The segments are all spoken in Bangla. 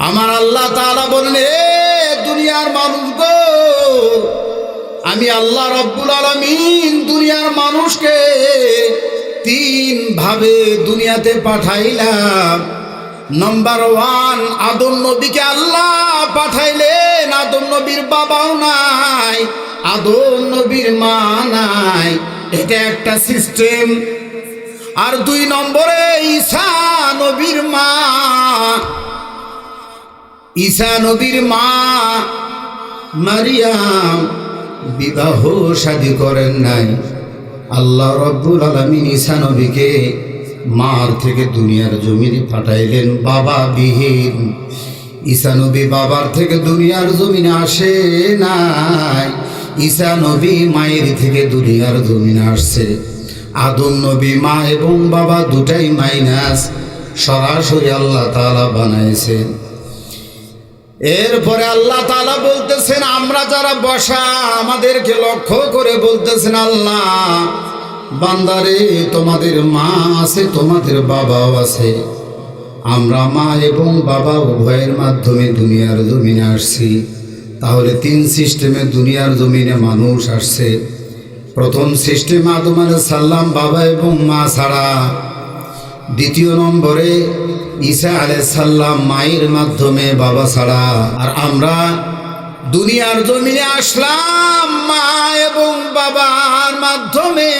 আমার আল্লাহ তাআলা বলেন, এ দুনিয়ার মানুষ গো, আমি আল্লাহ রাব্বুল আলামিন দুনিয়ার মানুষকে তিন ভাবে দুনিয়াতে পাঠাইলাম। নাম্বার 1, আদম নবীকে আল্লাহ পাঠাইলেন। আদম নবীর বাবাও নাই, আদম নবীর মা নাই, এটা একটা সিস্টেম। আর 2 নম্বরে ঈসা নবীর মা, ঈসা নবীর মা মারিয়াম বিবাহ শাদী করেন নাই। আল্লাহ রাব্বুল আলামিন ঈসা নবীকে মার থেকে দুনিয়ার জমিনে পাঠাইলেন বাবা বিহীন। ঈসা নবী বাবার থেকে দুনিয়ার জমিনে আসে নাই, ঈসা নবী মায়ের থেকে দুনিয়ার জমিনে আসছে। আদম নবী মা এবং বাবা দুটাই মাইনাস, সরাসরি আল্লাহ তাআলা বানাইছেন। এরপরে আল্লাহ তাআলা বলতেছেন, আমরা যারা বসা আমাদেরকে লক্ষ্য করে বলতেছেন, আল্লাহ বান্দারে তোমাদের মা আছে, তোমাদের বাবাও আছে। আমরা মা এবং বাবা উভয়ের মাধ্যমে দুনিয়ার জমিনে আসছি। তাহলে 3 সিস্টেমে দুনিয়ার জমিনে মানুষ আসছে। প্রথম সিস্টেম আদম আলাইহিস সালাম বাবা এবং মা ছাড়া। 2 নম্বরে ঈসা আলাইহিস সালাম মায়ের মাধ্যমে বাবা ছাড়া। আর আমরা দুনিয়ার জমিনে আসলাম মা এবং বাবার মাধ্যমে।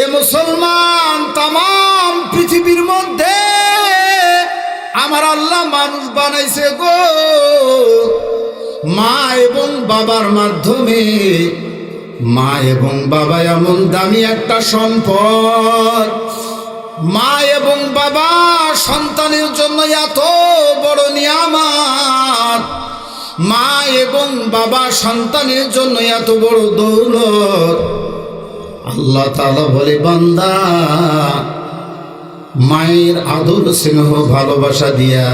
এ মুসলমান, তামাম পৃথিবীর মধ্যে আমার আল্লাহ মানুষ বানাইছে গো মা এবং বাবার মাধ্যমে। মা এবং বাবা এমন দামি একটা সম্পদ। মা এবং বাবা সন্তানের জন্য এত বড় নিয়ামত। মা এবং বাবা সন্তানের জন্য এত বড় দৌলত। আল্লাহ তাআলা বলে, বান্দা মায়ের আদর স্নেহ ভালোবাসা দিয়া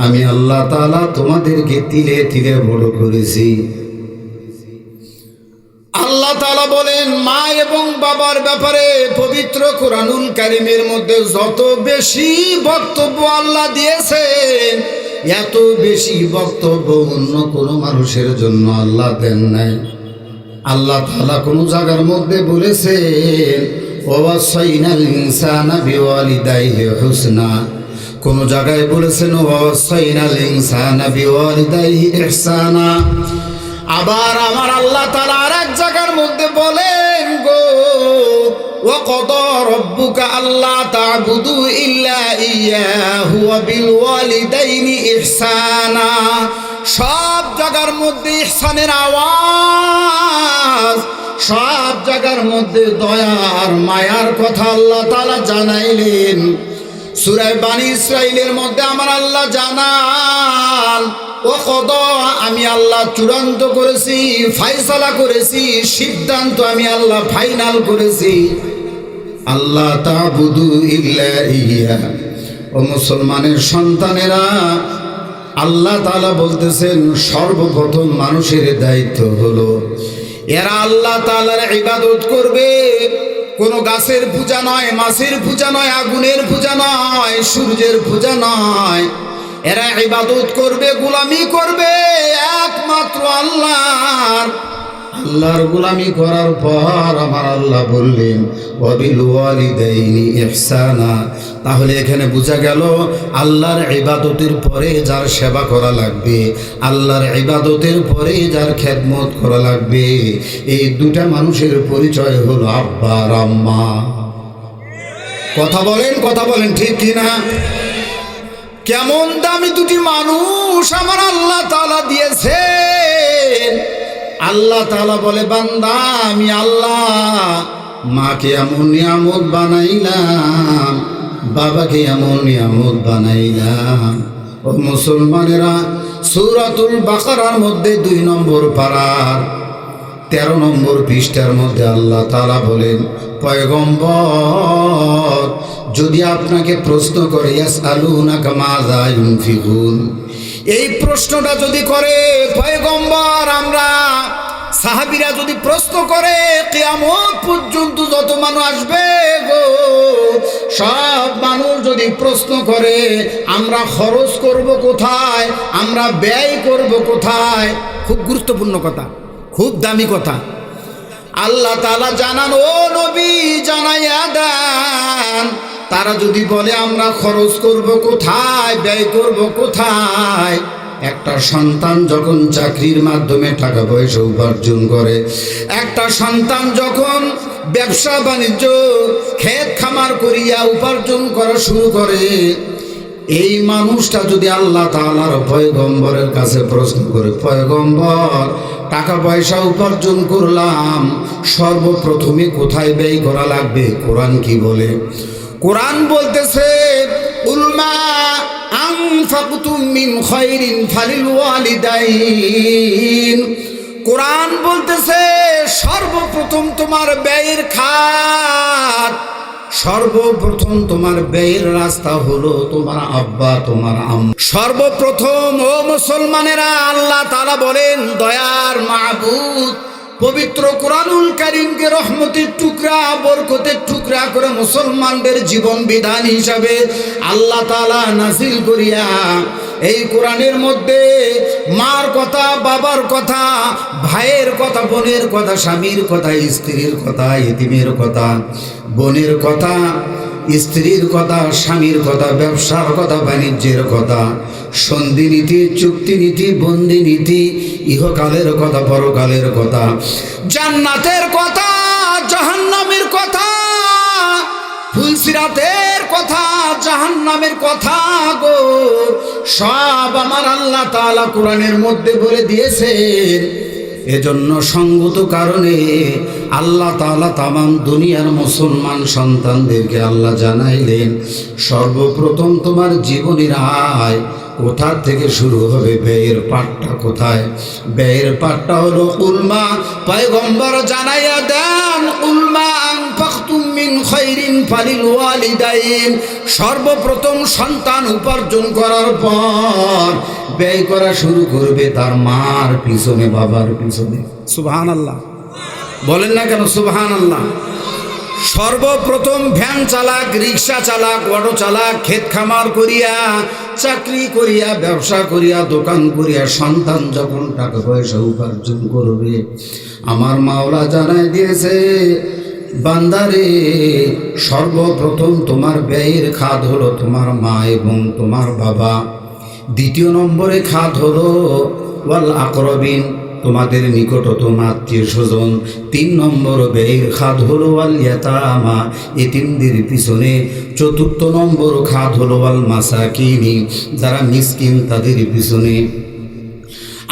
আমি আল্লাহ তাআলা তোমাদেরকে তিলে তিলে বড় করেছি। আল্লাহ তাআলা বলেন, মা এবং বাবার ব্যাপারে পবিত্র কোরআনুল কারীমের মধ্যে যত বেশি বক্তব্য আল্লাহ দিয়েছেন, এত বেশি বক্তব্য অন্য কোনো মানুষের জন্য আল্লাহ দেন নাই। আল্লাহ তাআলা কোন জায়গার মধ্যে বলেছেন, ওয়াসাইনাল ইনসানা বিওয়ালিদাইহি হুসনা। কোন জায়গায় বলেছেন, ওয়াসাইনাল ইনসানা বিওয়ালিদাইহি ইহসানা। আবার আমার আল্লাহ তাআলা আরেক জায়গার মধ্যে বলেন গো, ওয়া ক্বাদা রাব্বুকা আল্লা তা'বুদু ইল্লা ইয়্যাহু ওয়া বিল ওয়ালিদাইনি ইহসানা। সব জায়গার মধ্যে ইহসানের আওয়াজ, সব জায়গার মধ্যে দয়ার মায়ার কথা আল্লাহ তাআলা জানাইলেন। সূরা বানী ইসরাঈলের মধ্যে আমার আল্লাহ জানান, ও কদা, আমি আল্লাহ চূড়ান্ত করেছি, ফায়সালা করেছি, সিদ্ধান্ত আমি আল্লাহ ফাইনাল করেছি, আল্লাহ তা'বুদু ইল্লা ইয়্যা। ও মুসলমানের সন্তানেরা, আল্লাহ তাআলা বলতেছেন সর্বপ্রথম মানুষের দায়িত্ব হলো এরা আল্লাহ তাআলার ইবাদত করবে। কোনো গাছের পূজা নয়, মাছের পূজা নয়, আগুনের পূজা নয়, সূর্যের পূজা নয়। এরা ইবাদত করবে, গোলামি করবে একমাত্র আল্লাহর। আল্লাহর গোলামি করার পর আমার আল্লাহ বললেন, ওয়া বিল ওয়ালিদাইনি ইহসানা। তাহলে এখানে বোঝা গেল আল্লাহর ইবাদতের পরে যার সেবা করা লাগবে, আল্লাহর ইবাদতের পরে যার খেদমত করা লাগবে, এই 2টা মানুষের পরিচয় হলো আব্বা আর আম্মা। কথা বলেন ঠিক কিনা? কেমন দামি 2টি মানুষ আমার আল্লাহ তাআলা দিয়েছেন। আল্লাহ তাআলা বলে, বান্দা আমি আল্লাহ মাকে এমন নিয়ামত বানাইলাম, বাবাকে এমন নিয়ামত বানাইলাম। ও মুসলমানেরা, সূরাতুল বাকারার মধ্যে 2 নম্বর পারার 13 নম্বর পৃষ্ঠার মধ্যে আল্লাহ তাআলা বলেন, পয়গম্বর যদি আপনাকে প্রশ্ন করে, ইয়াসআলুনাকা মাযা ইউনফিকুন, এই প্রশ্নটা যদি করে, পয়গম্বর আমরা সাহাবীরা যদি প্রশ্ন করে, কিয়ামত পর্যন্ত যত মানুষ আসবে গো, সব মানুষ যদি প্রশ্ন করে আমরা খরচ করব কোথায়, আমরা ব্যয় করব কোথায়, খুব গুরুত্বপূর্ণ কথা, খুব দামি কথা। আল্লাহ তাআলা জানান, ও নবী জানাইয়া দেন, তারা যদি বলে আমরা খরচ করব কোথায়, ব্যয় করব কোথায়। একটা সন্তান যখন চাকরির মাধ্যমে টাকা পয়সা উপার্জন করে, একটা সন্তান যখন ব্যবসা বাণিজ্য ক্ষেত খামার করিয়া উপার্জন করা শুরু করে, এই মানুষটা যদি আল্লাহ তাআলার পয়গম্বরের কাছে প্রশ্ন করে, পয়গম্বর টাকা পয়সা উপার্জন করলাম, সর্বপ্রথমে কোথায় ব্যয় করা লাগবে, কোরআন কি বলে? কোরআন বলতেছে, উলমা আনফাকতুম মিন খায়রিন ফালিল ওয়ালিদাইন। কোরআন বলতেছে সর্বপ্রথম তোমার ব্যয়ের খাত, সর্বপ্রথম তোমার ব্যয়ের রাস্তা হলো তোমার আব্বা, তোমার আম্মা। সর্বপ্রথম ও মুসলমানেরা, আল্লাহ তাআলা বলেন, দয়ার মাবুদ পবিত্র কোরআনুল কারীমকে রহমতের টুকরা, বরকতের টুকরা করে মুসলমানদের জীবন বিধান হিসাবে আল্লাহ তাআলা নাযিল করিয়া এই কোরআনের মধ্যে মার কথা, বাবার কথা, ভাইয়ের কথা, বোনের কথা, স্বামীর কথা, স্ত্রীর কথা, ইতিমের কথা, বোনের কথা, স্ত্রীর কথা, স্বামীর কথা, ব্যবসার কথা, বাণিজ্যের কথা, সন্ধি নীতি, চুক্তি নীতি, বন্দি নীতি, ইহকালের কথা, পরকালের কথা, জান্নাতের কথা, জাহান্নামের কথা, ফুলসিরাতের কথা, জাহান্নামের কথা গো, সব আমার আল্লাহ তাআলা কোরআনের মধ্যে বলে দিয়েছেন। এজন্য সঙ্গত কারণে আল্লাহ তাআলা তামাম দুনিয়ার মুসলমান সন্তানদেরকে আল্লাহ জানাইলেন, সর্বপ্রথম তোমার জীবনের আয় কোথা থেকে শুরু হবে, ব্যয়ের পাটটা কোথায়? ব্যয়ের পাটটা হলো উলমা। পয়গম্বর জানাইয়া দেন, উলমা আনফাকতুম মিন খায়রিন ফালিল ওয়ালিদাইন। সর্বপ্রথম সন্তান উপার্জন করার পর ব্যয় করা শুরু করবে তার মার পিছনে, বাবার পিছনে। সুবহানাল্লাহ বলেন না কেন? সুবহানাল্লাহ। সর্বপ্রথম ভ্যান চালাক, রিক্সা চালাক, অটো চালাক, ক্ষেত খামার করিয়া, চাকরি করিয়া, ব্যবসা করিয়া, দোকান করিয়া সন্তান যখন টাকা পয়সা উপার্জন করবে, আমার মাওলা জানাই দিয়েছে, বান্দারে সর্বপ্রথম তোমার ব্যয়ের খাত হলো তোমার মা এবং তোমার বাবা। দ্বিতীয় নম্বরে খাত হলো ওয়াল আকরবিন, তোমাদের নিকটতম আত্মীয় স্বজন। 3 নম্বর ব্যয়ের খাত হলো ওয়াল ইয়াতামা, এতিমদের পিছনে। 4 নম্বর খাত হলো ওয়াল মাসাকিনি, যারা মিসকিন তাদের পিছনে।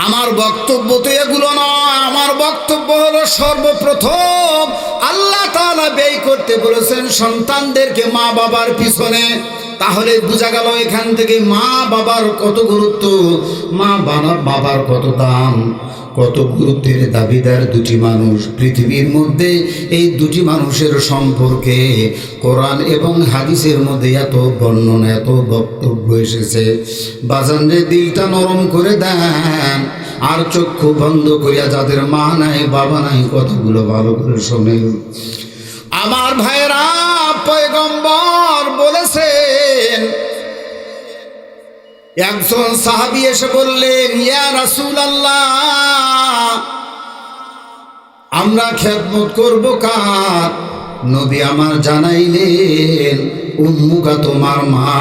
আমার বক্তব্য তো এগুলো নয়, আমার বক্তব্য হলো সর্বপ্রথম আল্লাহ তাআলা ব্যয় করতে বলেছেন সন্তানদেরকে মা বাবার পিছনে। তাহলে বোঝা গেল এখান থেকে মা বাবার কত গুরুত্ব, মা বাবার কত দাম, কত গুরুত্বের দাবিদার দুটি মানুষ পৃথিবীর মধ্যে। এই দুটি মানুষের সম্পর্কে কোরআন এবং হাদিসের মধ্যে এত বর্ণনা, এত বক্তব্য এসেছে। বাজানরে দিলটা নরম করে দেন, আর চক্ষু বন্ধ করিয়া যাদের মা নাই, বাবা নাই, কথাগুলো ভালো করে শোনেন। আমার ভাইরা, পয়গম্বর বলেছেন, একজন সাহাবী এসে বললেন, ইয়া রাসূলুল্লাহ, আমরা খেদমত করব কার? নবী আমার জানাইলেন, উম্মুকা, তোমার মা।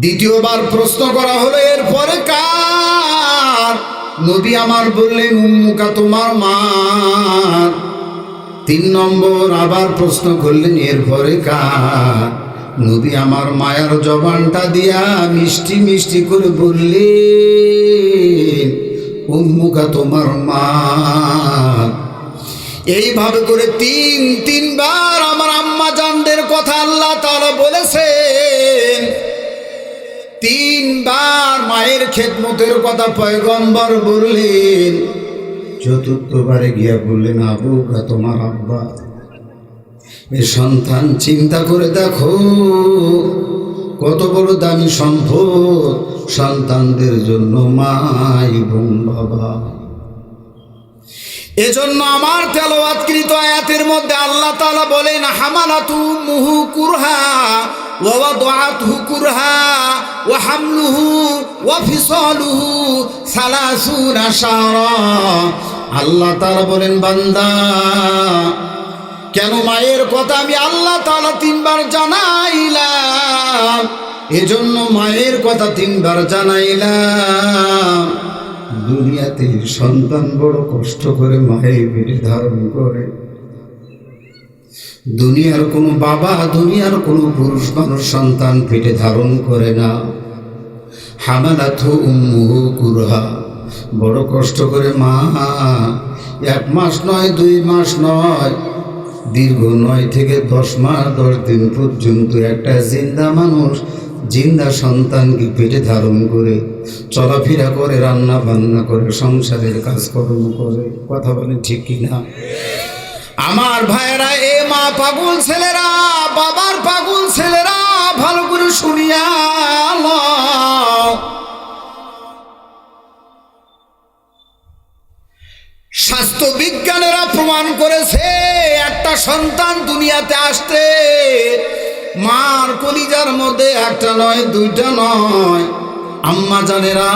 দ্বিতীয়বার প্রশ্ন করা হলো, এরপরে কার? নবী আমার বললেন, উম্মুকা, তোমার মা। 3 নম্বর আবার প্রশ্ন করলেন, এরপরে কার? নবী আমার মায়ার জবানটা দিয়া মিষ্টি মিষ্টি করে বললেন, উম্মুকা, তোমার মা। এইভাবে করে 3বার আমার আম্মা জানদের কথা আল্লাহ তাআলা বলেছেন। 3বার মায়ের খেদমতের কথা পয়গম্বর বললেন। 4র্থবারে গিয়া বললেন, আবুকা, তোমার আব্বা। এ সন্তান চিন্তা করে দেখো, কত বড় দামি সম্পদ সন্তানদের জন্য মা এবং বাবা। এজন্য আমার তেলাওয়াতকৃত আয়াতের মধ্যে আল্লাহ তাআলা বলেন, হামালাতু মুহু কুরহা ওয়া ওয়াদাআতহু কুরহা ওয়া হামলুহু ওয়া ফিসালুহু 30 শাহরা। আল্লাহ তাআলা বলেন, বান্দা কেন মায়ের কথা আমি আল্লাহ তাআলা 3 বার জানাইলাম, এজন্য মায়ের কথা 3 বার জানাইলাম। দুনিয়াতে সন্তান বড় কষ্ট করে মায়ের পেটে ধারণ করে। দুনিয়ার কোনো বাবা, দুনিয়ার কোনো পুরুষ মানুষ সন্তান পেটে ধারণ করে না। হামালাতহু উম্মুহু কুরহা, বড় কষ্ট করে মা 1 মাস নয়, 2 মাস নয়, দীর্ঘ 9 থেকে 10 মাস 10 দিন পর্যন্ত একটা জিন্দা মানুষ, জিন্দা সন্তানকে পেটে ধারণ করে চলাফেরা করে, রান্না বান্না করে, সংসারের কাজকর্ম করে। কথা বলেন ঠিক কিনা? আমার ভাইয়েরা, এ মা পাগল ছেলেরা, বাবার পাগল ছেলেরা, ভালো করে শুনিয়া লও। স্বাস্থ্য বিজ্ঞানীরা প্রমাণ করেছে একটা সন্তান দুনিয়াতে আসতে মার কলিজার মধ্যে 1টা নয়, 2টা নয়। আম্মা জানেরা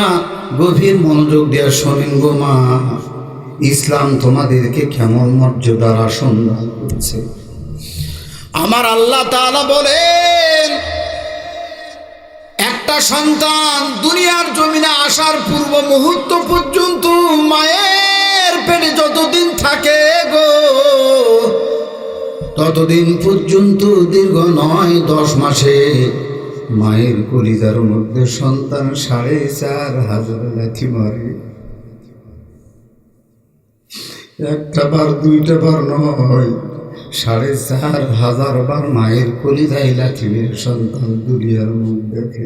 গভীর মনোযোগ দিয়ে শোনেন গো মা, ইসলাম তোমাদেরকে কেমন মর্যাদার আসন দান করেছে। আমার আল্লাহ তাআলা বলেন, একটা সন্তান দুনিয়ার জমিনে আসার পূর্ব মুহূর্ত পর্যন্ত মায়ের পেটে যতদিন থাকে গো, ততদিন পর্যন্ত দীর্ঘ 9-10 মাসে মায়ের কলিজার মধ্যে সন্তান 4,500 লাথি মারে। 1টা বার 2টা বার নয়, 4,500 বার মায়ের কলিজায় লাথি মেরে সন্তান দুনিয়ার মুখ দেখে।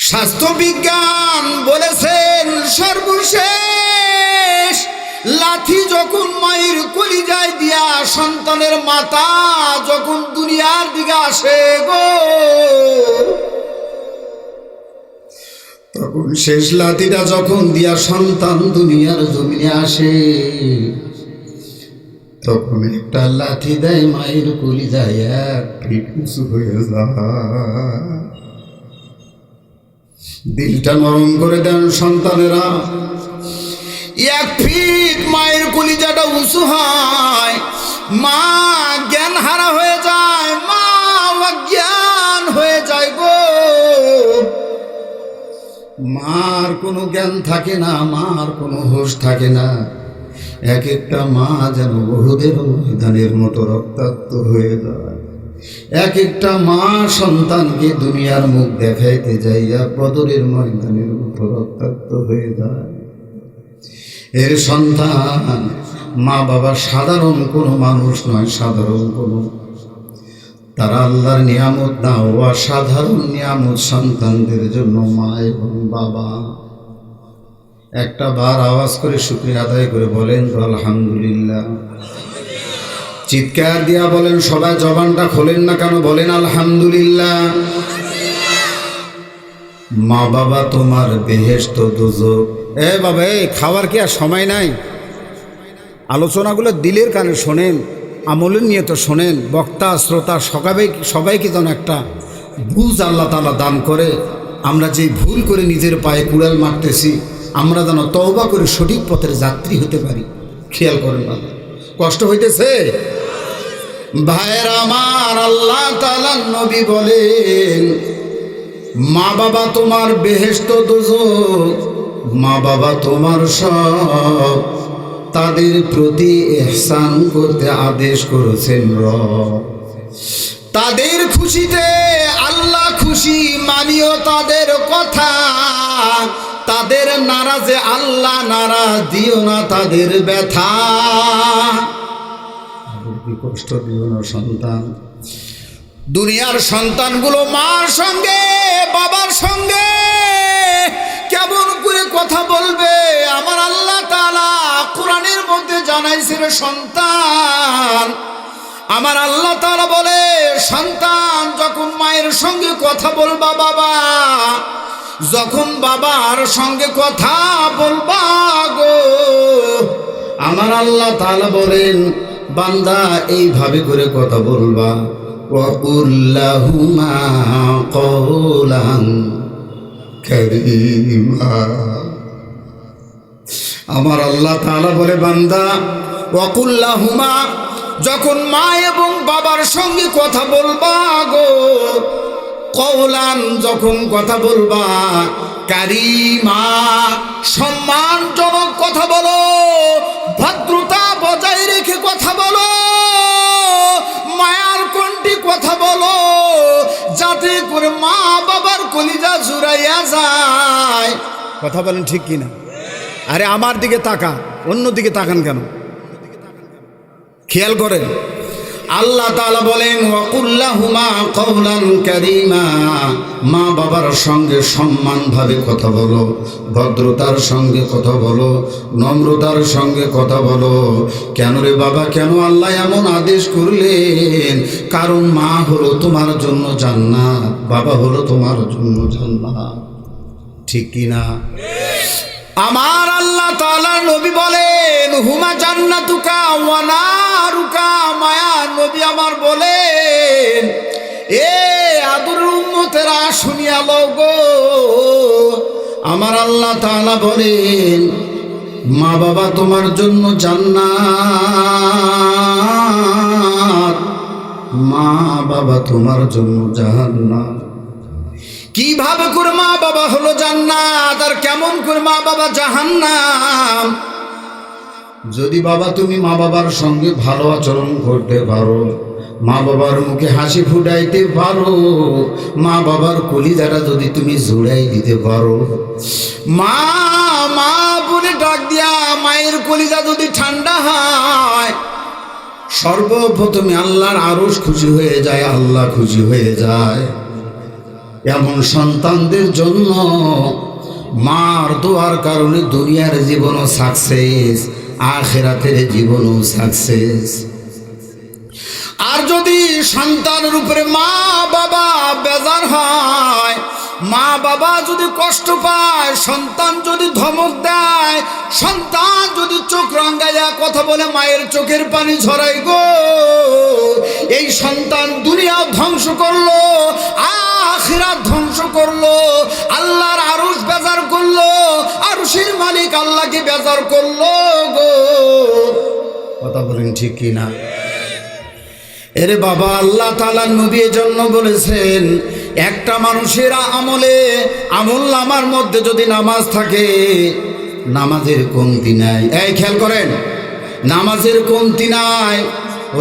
স্বাস্থ্য বিজ্ঞান বলেছেন সর্বশেষ লাথি যখন মায়ের কলিজায় দিয়া সন্তানের মাথা যখন দুনিয়ার দিকে আসে গো, তখন শেষ লাথিটা যখন দিয়া সন্তান দুনিয়ার জমিনে আসে, তখন একটা লাথি দেয় মায়ের কলিজায় 1 ফিট উঁচু হয়ে যায়। দিলটা নরম করে দেন সন্তানেরা। 1 ফিট মায়ের কলিজাটা উঁচু হয়, মা জ্ঞান হারা হয়ে যায়, মা অজ্ঞান হয়ে যায় গো। মার কোনো জ্ঞান থাকে না, মার কোনো হোশ থাকে না। এক একটা মা যেন বহুদের ময়দানের মতো রক্তাক্ত হয়ে যায়। এক একটা মা সন্তানকে দুনিয়ার মুখ দেখাইতে যাইয়া বদরের ময়দানের মতো রক্তাক্ত হয়ে যায়। এর সন্তান মা বাবা সাধারণ কোনো মানুষ নয়, সাধারণ কোনো, তারা আল্লাহর নিয়ামত না, অসাধারণ নিয়ামত সন্তানদের জন্য মা এবং বাবা। একটা বার আওয়াজ করে শুকরিয়া আদায় করে বলেন তো আলহামদুলিল্লাহ। চিৎকার দিয়া বলেন, সবাই জবানটা খোলেন না কেন, বলেন আলহামদুলিল্লাহ। মা বাবা তোমার বেহেশত দোজখ। এ বাবা, এই খাওয়ার কি আর সময় নাই? আলোচনাগুলো দিলের কানে শোনেন, আমলের নিয়ে তো শোনেন। বক্তা শ্রোতা সবাইকে যেন একটা বুঝ আল্লাহ তাআলা দান করে। আমরা যে ভুল করে নিজের পায়ে কুড়াল মারতেছি, আমরা যেন তওবা করে সঠিক পথের যাত্রী হতে পারি। খেয়াল করেন বাবা, কষ্ট হইতেছে ভাইয়ের আমার। আল্লাহ তাআলার নবী বলেন, মা বাবা তোমার বেহেশত দোজখ, মা বাবা তোমার সব, তাদের প্রতি ইহসান করতে আদেশ করেছেন রব। তাদের খুশিতে আল্লাহ খুশি, মানিও তাদের কথা। তাদের নারাজে আল্লাহ নারাজ, দিও না তাদের ব্যথা। কষ্ট দিও না সন্তান। দুনিয়ার সন্তানগুলো মার সঙ্গে বাবার সঙ্গে কেমন করে কথা বলবে? আমার আল্লাহ তাআলা কোরআনের মধ্যে জানাইছে রে সন্তান, আমার আল্লাহ তাআলা বলে, সন্তান যখন মায়ের সঙ্গে কথা বলবা বাবা, যখন বাবার সঙ্গে কথা বলবা গো, আমার আল্লাহ তাআলা বলেন বান্দা এইভাবে করে কথা বলবা, ওয়াকুল লাহুমা কওলান কারীমা। আমার আল্লাহ তাআলা বলে বান্দা ওয়াকুল লাহুমা, যখন মা এবং বাবার সঙ্গে কথা বলবা গো, কওলান যখন কথা বলবা, কারীমা সম্মানজনক কথা বলো, ভদ্রতা বজায় রেখে কথা বলো, মায়ার কণ্ঠে কথা বলো, যাতে করে মা বাবার কলিজা জুড়াইয়া যায়। কথা বলেন ঠিক কিনা? আরে আমার দিকে তাকান, অন্য দিকে তাকান কেন? খেয়াল করেন, আল্লাহ তাআলা বলেন ওয়াকুল লাহুমা কওলান কারীমা, মা বাবার সঙ্গে সম্মানভাবে কথা বলো, ভদ্রতার সঙ্গে কথা বলো, নম্রতার সঙ্গে কথা বলো। কেন রে বাবা, কেন আল্লাহ এমন আদেশ করলেন? কারণ মা হলো তোমার জন্য জান্নাত, বাবা হলো তোমার জন্য জান্নাত। ঠিক কিনা? আমার আল্লাহ তাআলা নবী বলেন হুমা জান্নাতুকা ওয়া নারুকা, মায়া নবী আমার বলেন এ আদরের উম্মতেরা শুনিয়া লও গো, আমার আল্লাহ তাআলা বলেন মা বাবা তোমার জন্য জান্নাত, মা বাবা তোমার জন্য জাহান্নাম। কিভাবে করে মা বাবা হলো জান্নাত আর কেমন করে মা বাবা জাহান্নাম? যদি বাবা তুমি মা বাবার সঙ্গে ভালো আচরণ করতে পারো, মা বাবার মুখে হাসি ফুটাইতে পারো, মা বাবার কলিজাটা যদি তুমি জুড়াই দিতে পারো, মা মা বলে ডাক দিয়া মায়ের কলিজা যদি ঠান্ডা হয়, সর্বপ্রথমে আল্লাহর আরশ খুশি হয়ে যায়, আল্লাহ খুশি হয়ে যায়। এমন সন্তানদের জন্য মার দোয়ার কারণে দুনিয়ার জীবনও সাকসেস, আখিরাতের জীবনও সাকসেস। আর যদি সন্তানের উপরে মা বাবা বেজার হয়, মা বাবা যদি কষ্ট পায়, সন্তান যদি ধমক দেয়, সন্তান যদি চোখ রাঙাইয়া কথা বলে, মায়ের চোখের পানি ঝরাই গো, এই সন্তান দুনিয়া ধ্বংস করলো, আখিরাত ধ্বংস করলো, আল্লাহর আরশ বেজার করলো, আরশের মালিক আল্লাহকে বেজার করলো গো। কথা বলেন ঠিক কিনা? এরে বাবা, আল্লাহ তাআলা নবী এজন্য বলেছেন একটা মানুষের আমল নামার মধ্যে যদি নামাজ থাকে, নামাজের কমতি নাই। এই খেয়াল করেন, নামাজের কমতি নাই,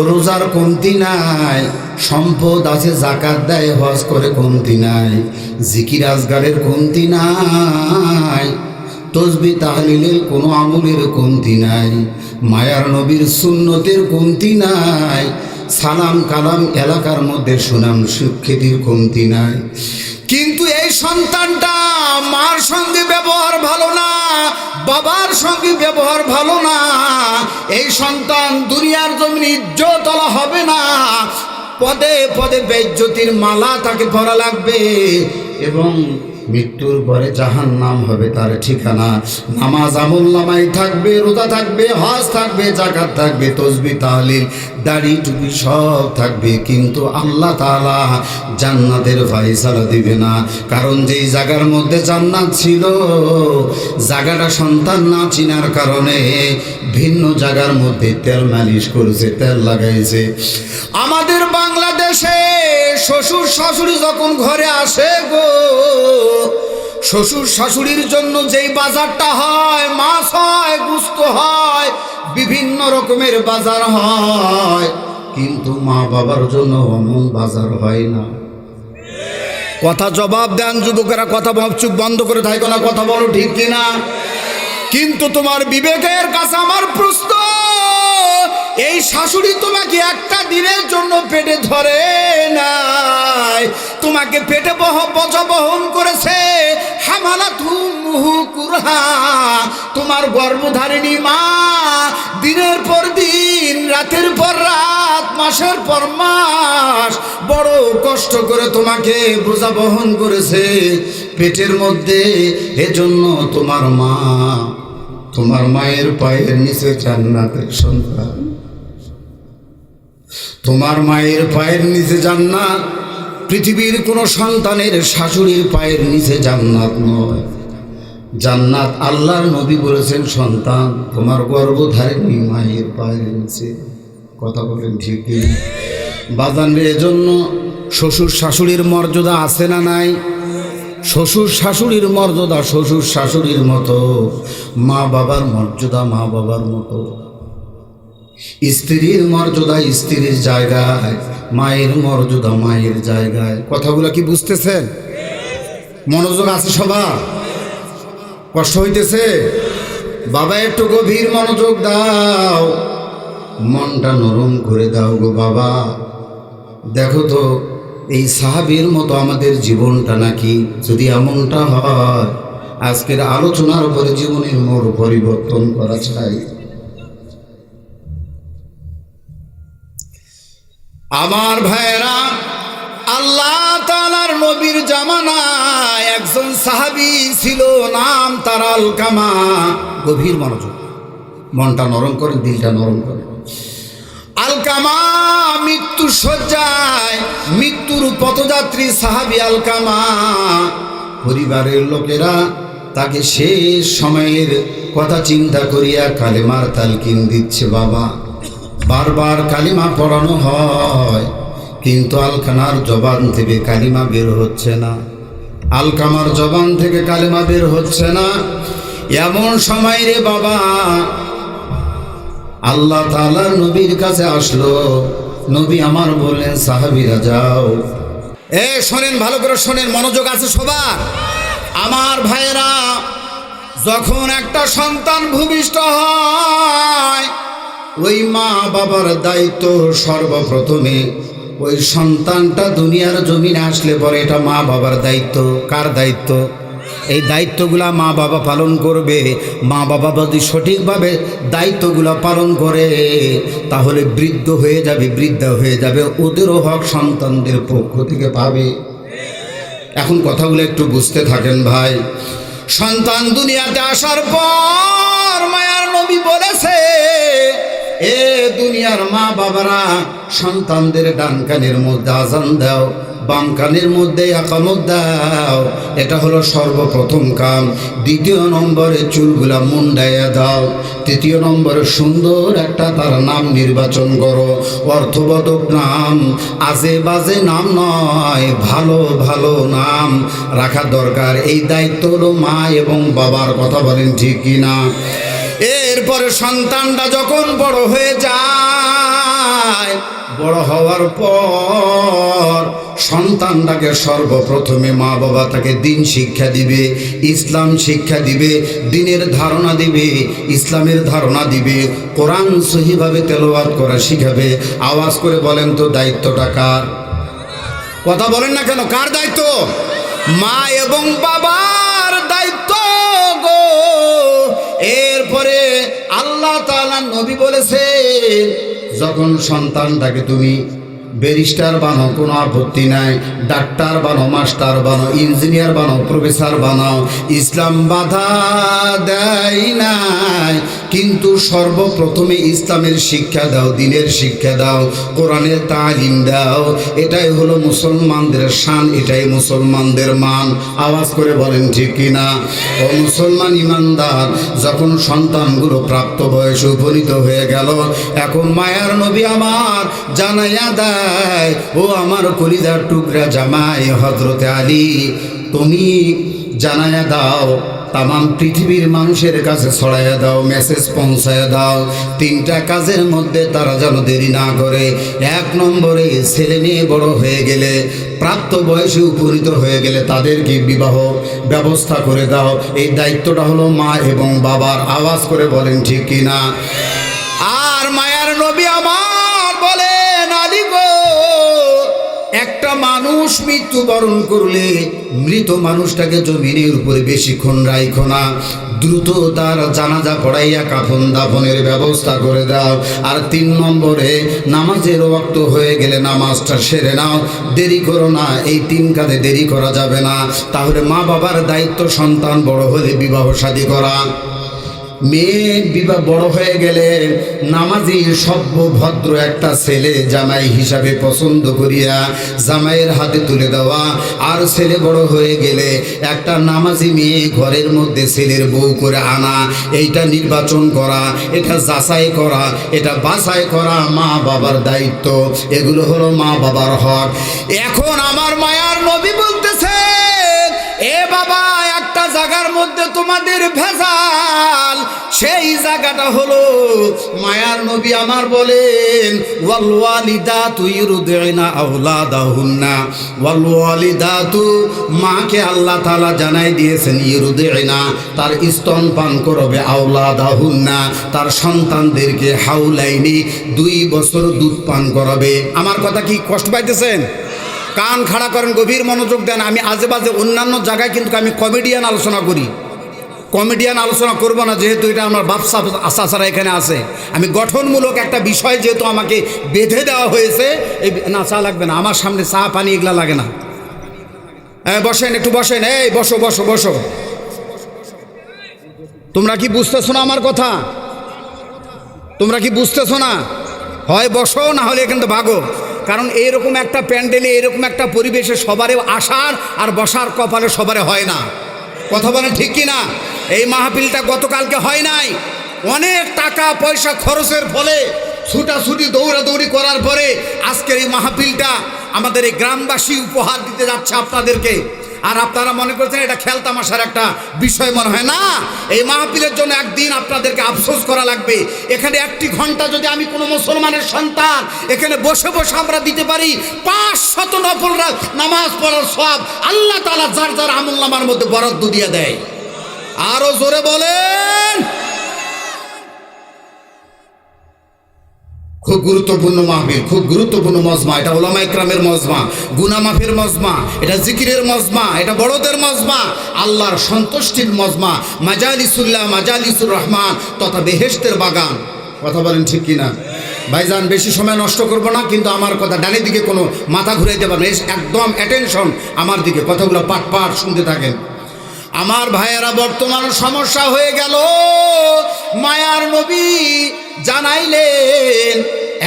রোজার কমতি নাই, সম্পদ আছে যাকাত দেয় হজ করে কমতি নাই, জিকির আজগারের কমতি নাই, তসবিহ তাহলিলের কোনো আমলের কমতি নাই, মায়ার নবীর সুন্নতের কমতি নাই, সালাম কালাম এলাকার মধ্যে সুনাম সুখ্যাতির কমতি নাই। কিন্তু এই সন্তানটা মার সঙ্গে ব্যবহার ভালো না, বাবার সঙ্গে ব্যবহার ভালো না, এই সন্তান দুনিয়ার জমিনে ইজ্জতওয়ালা হবে না, পদে পদে বেইজ্জতির মালা তাকে পরা লাগবে এবং মৃত্যুর পরে জাহান্নাম হবে তার ঠিকানা। নামাজ আমল নামাই থাকবে, রোজা থাকবে, হজ থাকবে, যাকাত থাকবে, তসবিহ তাহলিল দাড়ি টুপি সব থাকবে, কিন্তু আল্লাহ তাআলা জান্নাতের ফয়সালা দিবে না। কারণ যেই জায়গার মধ্যে জান্নাত ছিল, জায়গাটা সন্তান না চিনার কারণে ভিন্ন জায়গার মধ্যে তেল মালিশ করেছে, তেল লাগাইছে। আমাদের বাংলাদেশে শ্বশুর শাশুড়ি যখন ঘরে আসে গো, শ্বশুর শাশুড়ির জন্য যেই বাজারটা হয়, মাছ হয়, গোশত হয়, বিভিন্ন রকমের বাজার হয়, কিন্তু মা বাবার জন্য অমন বাজার হয় না। কথা জবাব দেন যুবকেরা, কথা চুপ বন্ধ করে থাকো না, কথা বলো ঠিক কিনা? কিন্তু তোমার বিবেকের কাছে আমার প্রশ্ন, এই শাশুড়ি তোমাকে একটা দিনের জন্য পেটে ধরে নাই, তোমাকে পেটে বোঝা বহন করেছে, হামালাতুহু কুরহা, তোমার গর্ভধারিণী মা দিনের পর দিন, রাতের পর রাত, মাসের পর মাস বড় কষ্ট করে তোমাকে বোঝা বহন করেছে, পেটের মধ্যে। এজন্য তোমার মায়ের পায়ের নিচে জান্নাতের সন্তান, তোমার মায়ের পায়ের নিচে জান্নাত। পৃথিবীর কোনো সন্তানের শাশুড়ির পায়ের নিচে জান্নাত নয়, জান্নাত আল্লাহর নবী বলেছেন সন্তান তোমার গর্ভধারিণী মায়ের পায়ের নিচে। কথা বলেন ঠিক কি বাজান রে? এজন্য শ্বশুর শাশুড়ির মর্যাদা আছে না নাই? শ্বশুর শাশুড়ির মর্যাদা শ্বশুর শাশুড়ির মতো, মা বাবার মর্যাদা মা বাবার মতো। স্ত্রীর মর্যাদা স্ত্রীর জায়গায়, মায়ের মর্যাদা মায়ের জায়গায়। কথাগুলো কি বুঝতেছেন? মনোযোগ আছে সবার? কষ্ট হইতেছে? বাবা একটু গভীর মনোযোগ দাও, মনটা নরম করে দাও গো বাবা। দেখো তো এই সাহাবীর মতো আমাদের জীবনটা নাকি যদি এমনটা হয়, আজকের আলোচনার পরে জীবনের মোড় পরিবর্তন করা চাই। আমার ভাইয়েরা, আল্লাহ তাআলার নবীর জামানায় একজন সাহাবী ছিল, নাম তার আলকামা। গভীর মনোযোগ, মনটা নরম করে, দিলটা নরম করে। আলকামা মৃত্যু শয্যায়, মৃত্যুর পথযাত্রী সাহাবী আলকামা। পরিবারের লোকেরা তাকে শেষ সময়ের কথা চিন্তা করিয়া কালেমার তালকিন দিচ্ছে। বাবা, বারবার কালিমা পড়ানো হয়, কিন্তু আলকামার জবান থেকে কালিমা বের হচ্ছে না, আলকামার জবান থেকে কালিমা বের হচ্ছে না। এমন সময় রে বাবা আল্লাহ তাআলার নবীর কাছে আসলো। নবী আমার বললেন সাহাবীরা যাও। শোনেন, ভালো করে শোনেন, মনোযোগ আছে সবার? আমার ভাইয়েরা, যখন একটা সন্তান ভূমিষ্ঠ হয়, ওই মা বাবার দায়িত্ব সর্বপ্রথমে ওই সন্তানটা দুনিয়ার জমিনে আসলে পরে এটা মা বাবার দায়িত্ব। কার দায়িত্ব? এই দায়িত্বগুলা মা বাবা পালন করবে। মা বাবা যদি সঠিকভাবে দায়িত্বগুলো পালন করে তাহলে বৃদ্ধা হয়ে যাবে, ওদেরও হক সন্তানদের পক্ষ থেকে পাবে। এখন কথাগুলো একটু বুঝতে থাকেন ভাই। সন্তান দুনিয়াতে আসার পর মায়ার নবী বলেছে, এ দুনিয়ার মা বাবারা, সন্তানদের ডান কানের মধ্যে আজান দাও, বাম কানের মধ্যে একামত দাও। এটা হলো সর্বপ্রথম কাম। দ্বিতীয় নম্বরে চুলগুলা মুন্ডাইয়া দাও। তৃতীয় নম্বরে সুন্দর একটা তার নাম নির্বাচন করো, অর্থবোধক নাম, আজে বাজে নাম নয়, ভালো ভালো নাম রাখা দরকার। এই দায়িত্ব হলো মা এবং বাবার। কথা বলেন ঠিক কিনা? এরপরে সন্তানটা যখন বড় হয়ে যায়, বড় হওয়ার পর সন্তানটাকে সর্বপ্রথমে মা বাবা তাকে দিন শিক্ষা দিবে, ইসলাম শিক্ষা দিবে, দিনের ধারণা দিবে, ইসলামের ধারণা দিবে, কোরআন সহিভাবে তেলাওয়াত করা শিখাবে। আওয়াজ করে বলেন তো দায়িত্বটা কার? কথা বলেন না কেন? কার দায়িত্ব? মা এবং বাবার দায়িত্ব গো। এরপরে আল্লাহ তাআলা নবী বলেছে, যখন সন্তানটাকে তুমি ব্যারিস্টার বানাও কোনো আপত্তি নাই, ডাক্তার বানাও, মাস্টার বানাও, ইঞ্জিনিয়ার বানাও, প্রফেসর বানাও, ইসলাম বাধা দেয় নাই, কিন্তু সর্বপ্রথমে ইসলামের শিক্ষা দাও, দিনের শিক্ষা দাও, কোরআনের তালিম দাও। এটাই হলো মুসলমানদের শান, এটাই মুসলমানদের মান। আওয়াজ করে বলেন ঠিক কিনা? ও মুসলমান ইমানদার, যখন সন্তানগুলো প্রাপ্ত বয়সে উপনীত হয়ে গেল, এখন মায়ার নবী আমার জানাইয়া দেয়, ও আমার কলিজার টুকরা জামাই হযরতে আলী, তুমি জানাইয়া দাও, তামাম পৃথিবীর মানুষের কাছে ছড়াইয়া দাও, মেসেজ পৌঁছাইয়া দাও, তিনটা কাজের মধ্যে তারা যেন দেরি না করে। এক নম্বরে ছেলে মেয়ে বড় হয়ে গেলে, প্রাপ্ত বয়সে উপনীত হয়ে গেলে তাদেরকে বিবাহ ব্যবস্থা করে দাও। এই দায়িত্বটা হলো মা এবং বাবার। আওয়াজ করে বলেন ঠিক কিনা? আর মায়ার নবী আমার বলেন, আলী গো, একটা একটা মানুষ মৃত্যুবরণ করলে মৃত মানুষটাকে জমিনের উপরে বেশিক্ষণ রাইখো না, দ্রুত তার জানাজা পড়াইয়া কাফন দাফনের ব্যবস্থা করে দাও। আর 3 নম্বরে নামাজের ওয়াক্ত হয়ে গেলে নামাজটা সেরে নাও, দেরি করো না। এই 3 কাজে দেরি করা যাবে না। তাহলে মা বাবার দায়িত্ব, সন্তান বড় হলে বিবাহ শাদী করা, মেয়ে বিবাহ বড় হয়ে গেলে নামাজি সভ্য ভদ্র একটা ছেলে জামাই হিসাবে পছন্দ করিয়া জামাইয়ের হাতে তুলে দেওয়া। আর ছেলে বড় হয়ে গেলে একটা নামাজি মেয়ে ঘরের মধ্যে ছেলের বউ করে আনা, এইটা নির্বাচন করা, এটা যাচাই করা, এটা বাছাই করা মা বাবার দায়িত্ব। এগুলো হলো মা বাবার হক। এখন আমার মায়ার নবী বলতেছে, এ বাবা, একটা জায়গার মধ্যে তোমাদের ভেজাল, সেই জায়গাটা হলো মায়ার নবী আমার বলেন, ওয়াল ওয়ালিদাতু ইউরদিনা আওলাদাহুন্না, ওয়াল ওয়ালিদাতু, মাকে আল্লাহ তাআলা জানাই দিয়েছেন ইউরদিনা, তার স্তনপান করবে, আওলাদাহুন্না, তার সন্তানদেরকে হাউলাইনি, 2 বছর দুধ পান করাবে। আমার কথা কি কষ্ট পাইতেছেন? কান খাড়া করেন, গভীর মনোযোগ দেন। আমি আজে বাজে অন্যান্য জায়গায় কিন্তু আমি কমেডিয়ান আলোচনা করি, কমেডিয়ান আলোচনা করব না, যেহেতু এটা আমার বাপসা আসারা এখানে আছে। আমি গঠনমূলক একটা বিষয় যেহেতু আমাকে বেঁধে দেওয়া হয়েছে, এই না চা লাগবে না, আমার সামনে চা পানি এগুলা লাগে না। বসেন, একটু বসেন, এই বসো বসো বসো। তোমরা কি বুঝতেছো না আমার কথা? তোমরা কি বুঝতেছো না? হয় বসো, না হলে এখান থেকে ভাগো। কারণ এইরকম একটা প্যান্ডেলে, এরকম একটা পরিবেশে সবারে আসার আর বসার কপালে সবারে হয় না। কথা বলেন ঠিক কি না? এই মাহফিলটা গতকালকে হয় নাই। অনেক টাকা পয়সা খরচের ফলে, ছুটাছুটি দৌড়াদৌড়ি করার পরে আজকের এই মাহফিলটা আমাদের এই গ্রামবাসী উপহার দিতে যাচ্ছে আপনাদেরকে। আর আপনারা মনে করছেন এটা খেলতামাশার একটা বিষয় মনে হয় না। এই মাহফিলের জন্য একদিন আপনাদেরকে আফসোস করা লাগবে। এখানে 1টি ঘন্টা যদি আমি কোনো মুসলমানের সন্তান এখানে বসে বসে আমরা দিতে পারি, 500 নফল নামাজ পড়ার সওয়াব আল্লাহ তাআলা যার যার আমলনামার মধ্যে বরাদ্দ দিয়ে দেয়। আরো জোরে বলেন। খুব গুরুত্বপূর্ণ মাহফিল, খুব গুরুত্বপূর্ণ মজমা। এটা উলামা ইকরামের মজমা, গুনাহ মাফের মজমা, এটা জিকিরের মজমা, এটা বড়দের মজমা, আল্লাহর সন্তুষ্টির মজমা, মাজালিসুল্লাহ, মাজালিসুর রহমান তথা বেহেশতের বাগান। কথা বলেন ঠিক কিনা? ভাইজান বেশি সময় নষ্ট করব না, কিন্তু আমার কথা ডানের দিকে কোনো মাথা ঘুরাইতে পারবেন, একদম অ্যাটেনশন আমার দিকে, কথাগুলো পাট পাট শুনতে থাকেন। আমার ভাইয়েরা, বর্তমান সমস্যা হয়ে গেল, মায়ার নবী জানাইলেন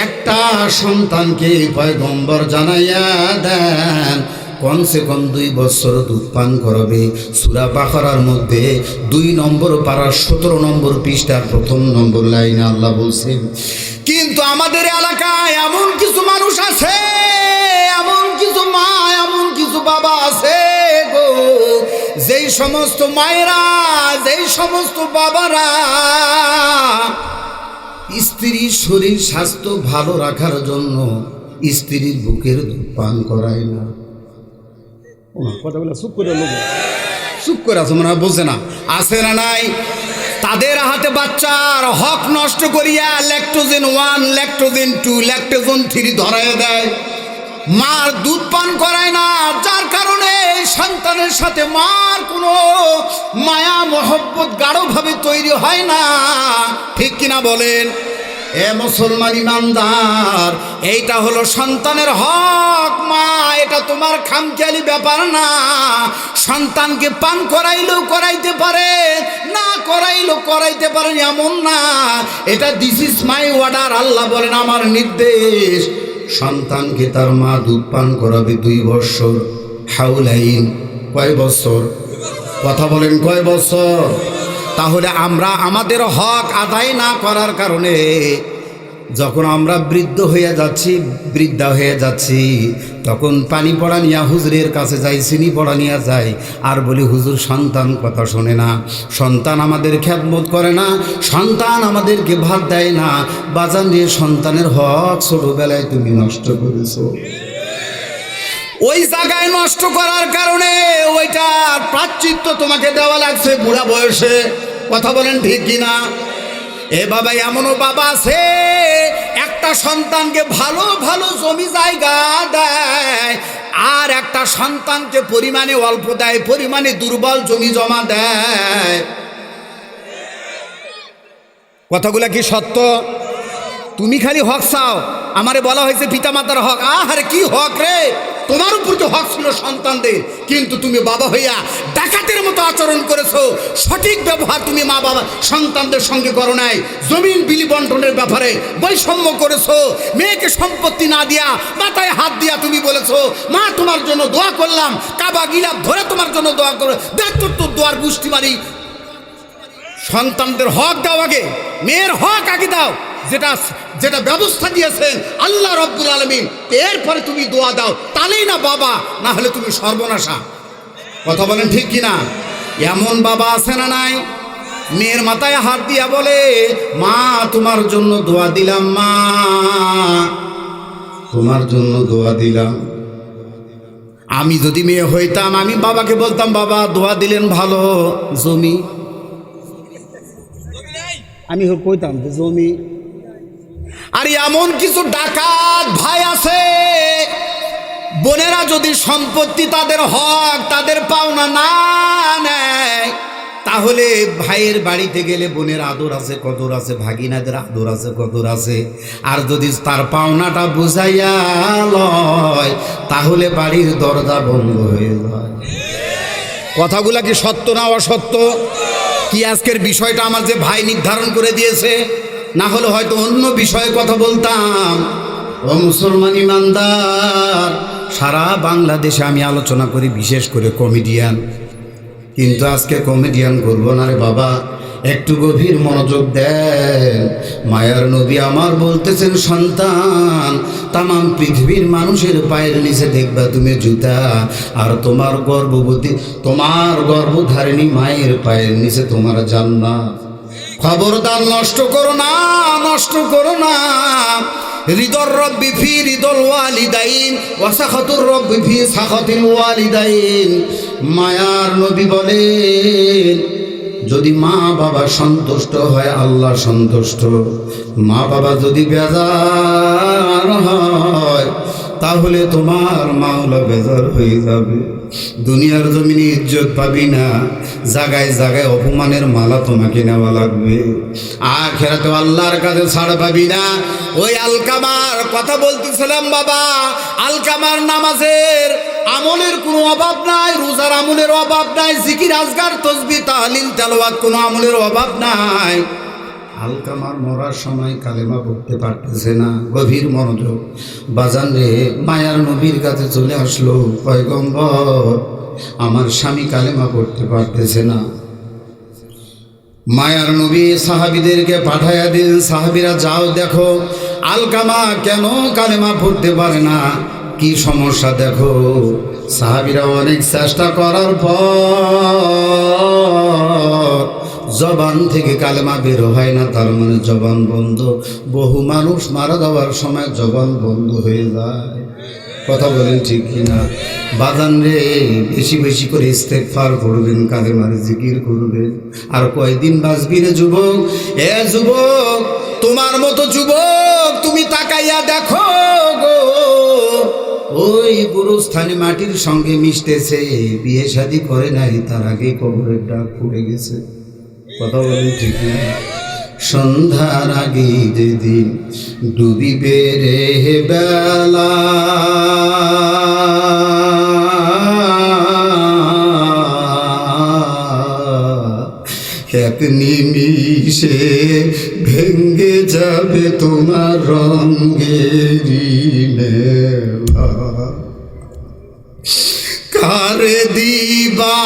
একটা সন্তানকে পয়গম্বর জানাইয়া দেন কমসে কম 2 বছর দুধ পান করাবে। সূরা বাকারার মধ্যে 2 নম্বর পারার 17 নম্বর পৃষ্ঠার 1ম নম্বর লাইনে আল্লাহ বলছেন। কিন্তু আমাদের এলাকায় এমন কিছু মানুষ আছে, এমন কিছু মা, এমন কিছু বাবা আছে গো, যেই সমস্ত মায়েরা, যেই সমস্ত বাবারা স্ত্রীর শরীর স্বাস্থ্য ভালো রাখার জন্য স্ত্রীর বুকের দুধ পান করায় না। কথাগুলো চুপ করে লোক চুপ করে আছে, মনে হয় বোঝে না, আছে না নাই? তাদের হাতে বাচ্চার হক নষ্ট করিয়া ল্যাকটোজেন 1, ল্যাকটোজেন 2, ল্যাকটোজেন 3 ধরায় দেয়, মার দুধ পান করায় না। যার কারণে সন্তানের সাথে মার কোনো মায়া মহব্বত গাঢ়ভাবে তৈরি হয় না। ঠিক কিনা বলেন? এ মুসলমান ইমানদার, এইটা হলো সন্তানের হক। মা, এটা তোমার খামখেয়ালি ব্যাপার না। সন্তানকে পান করাইলেও করাইতে পারে, না করাইলেও করাইতে পারেন এমন না। এটা দিস ইজ মাই অর্ডার। আল্লাহ বলেন আমার নির্দেশ, সন্তানকে তার মা দুধ পান করাবে 2 বছর। হাউলাইন, কয় বছর? কথা বলেন, কয় বছর? তাহলে আমরা আমাদের হক আদায় না করার কারণে যখন আমরা বৃদ্ধা হয়ে যাচ্ছি, তখন পানি পড়া নিয়ে হুজুরের কাছে যাই, চিনি পড়া নিয়ে যাই, আর বলি হুজুর সন্তান কথা শোনে না, সন্তান আমাদের খেদমত করে না, সন্তান আমাদেরকে ভাত দেয় না। বাজান দিয়ে সন্তানের হক ছোটবেলায় তুমি নষ্ট করেছো। ওই জায়গায় নষ্ট করার কারণে ওইটার প্রায়শ্চিত্ত তোমাকে দেওয়া লাগছে বুড়া বয়সে। কথা বলেন ঠিক কিনা? এ বাবা, এমনও বাবা আছে একটা সন্তানকে ভালো ভালো জমি জায়গা দেয়, আর একটা সন্তানকে পরিমাণে অল্প দেয়, পরিমাণে দুর্বল জমি জমা দেয়। কথাগুলা কি সত্য? তুমি খালি হক চাও, আমারে বলা হয়েছে পিতামাতার হক। আরে কি হক রে, তোমার উপর তো হক ছিল সন্তানদের, কিন্তু তুমি বাবা হইয়া ডাকাতের মতো আচরণ করেছো। সঠিক ব্যবহার তুমি মা বাবা সন্তানদের সঙ্গে করো নাই। জমিন বিলি বন্টনের ব্যাপারে বৈষম্য করেছো। মেয়েকে সম্পত্তি না দিয়া মাথায় হাত দিয়া তুমি বলেছো, মা তোমার জন্য দোয়া করলাম, কাবা গিলাপ ধরে তোমার জন্য দোয়া করো। দেখতো তোর দোয়ার গুষ্টি মারি। সন্তানদের হক দাও আগে, মেয়ের হক আগে দাও, যেটা যেটা ব্যবস্থা দিয়েছেন আল্লাহ রব্বুল আলামিন, এরপরে তুমি দোয়া দাও, তাহলেই না বাবা, না হলে তুমি সর্বনাশা। কথা বলেন ঠিক কিনা? এমন বাবা আছে না নাই? মেয়ের মাথায় হাত দিয়া বলে, মা তোমার জন্য দোয়া দিলাম, মা তোমার জন্য দোয়া দিলাম। আমি যদি মেয়ে হইতাম, আমি বাবাকে বলতাম, বাবা দোয়া দিলেন ভালো, জমি আমি কইতাম যে জমি। আর এমন কিছু ডাকাত ভাই আছে, বোনেরা যদি সম্পত্তি তাদের হক তাদের পাওনা না নেয়, তাহলে ভাইয়ের বাড়িতে গেলে বোনের আদর আছে কদর আছে, ভাগিনাদের আদর আছে কদর আছে। আর যদি তার পাওনাটা বুঝাইয়া লয়, তাহলে বাড়ির দরজা বন্ধ হয়ে যায়। কথাগুলা কি সত্য না অসত্য? কি আজকের বিষয়টা আমার যে ভাই নির্ধারণ করে দিয়েছে, না হলে হয়তো অন্য বিষয়ে কথা বলতাম। ও মুসলমান ইমানদার, সারা বাংলাদেশে আমি আলোচনা করি, বিশেষ করে কমেডিয়ান, কিন্তু আজকে কমেডিয়ান করবো না রে বাবা। একটু গভীর মনোযোগ দেন। মায়ার নবী আমার বলতেছেন, সন্তান তামাম পৃথিবীর মানুষের পায়ের নিচে দেখবা তুমি জুতা, আর তোমার গর্ভধারিণী মায়ের পায়ের নিচে তোমার জান্নাত। খবরদার নষ্ট করো না, নষ্ট করো না। হৃদর রব্বি ফি হৃদল ওয়ালিদাইন ওয়া সাখাতুর রব্বি ফি সাখাতিল ওয়ালিদাইন। মায়ার নবী বলেন, যদি মা বাবা সন্তুষ্ট হয় আল্লাহ সন্তুষ্ট, মা বাবা যদি বেজার হয় তাহলে তোমার মাওলা বেজার হয়ে যাবে। দুনিয়ার জমিনে ইজ্জত পাবি না, জায়গায় জায়গায় অপমানের মালা তোমাকে নেওয়া লাগবে। আখিরাতে আল্লাহর কাছে ছাড় পাবি না। ওই আলকামার কথা বলতেছিলাম বাবা, আলকামার নামাজের আমলের কোনো অভাব নাই, রোজার আমলের অভাব নাই, জিকির আজগার তসবিহ তাহলিল তেলাওয়াত কোনো আমলের অভাব নাই। আলকামার মরার সময় কালেমা পড়তে পারতেছে না। গভীর মনোযোগ বাজান রে। মায়ার নবীর কাছে চলে আসলো, পয়গম্বর আমার স্বামী কালেমা পড়তে পারতেছে না। মায়ার নবী সাহাবীদেরকে পাঠাইয়া দিন, সাহাবীরা যাও দেখো আলকামা কেন কালেমা পড়তে পারে না, কি সমস্যা দেখো। সাহাবীরা অনেক চেষ্টা করার পর জবান থেকে কালেমা বের হয় না, তার মানে জবান বন্ধ। বহু মানুষ মারা যাওয়ার সময় জবান বন্ধ হয়ে যায়। কথা বলেন ঠিক কিনা? বাজান রে, বেশি বেশি করে ইস্তেগফার করবেন, কালেমার জিকির করবেন। আর কয়দিন বাঁচবি রে যুবক? এ যুবক, তোমার মতো যুবক তুমি তাকাইয়া দেখো গো, ওই গুরুস্থানে মাটির সঙ্গে মিশতেছে, বিয়ে শাদী করে নাই, তার আগে কবরের ডাক পড়ে গেছে। কথা বলেন ঠিক না? সন্ধ্যার আগে যেদিন ডুবিবে রে বেলা, এক নিমিষে ভেঙ্গে যাবে তোমার রঙেরি মেলা। কারে দিবা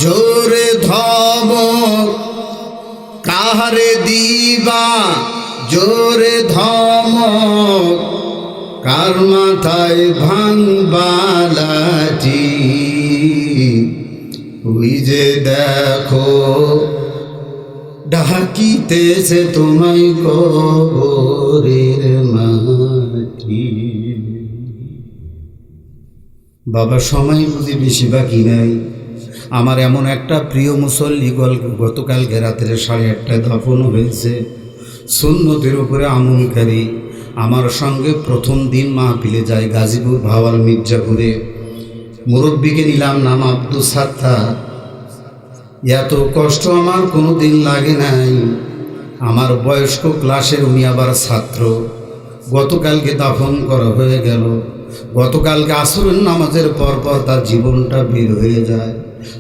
জোরে ধমক, কারে দিবা জোরে ধমক, কার মাথায় ভাঙবা লাঠি। ওই যে দেখো ডাকিতেছে তোমায় কবরের মাটি। বাবা সময় বুঝি বেশি বাকি নাই। আমার এমন একটা প্রিয় মুসল্লি গতকাল রাত্রে 8:30টায় দাফন হয়েছে। সুন্নতের উপরে আমলকারী আমার সঙ্গে প্রথম দিন মাহফিলে যায় গাজীপুর ভাওয়াল মির্জাপুরে। মুরব্বীকে নিলাম, নাম আব্দুল সাত্তার। এত কষ্ট আমার কোনো দিন লাগে নাই। আমার বয়স্ক ক্লাসের উনি আবার ছাত্র। গতকালকে দাফন করা হয়ে গেল। গতকালকে আসরের নামাজের পর তার জীবনটা বের হয়ে যায়,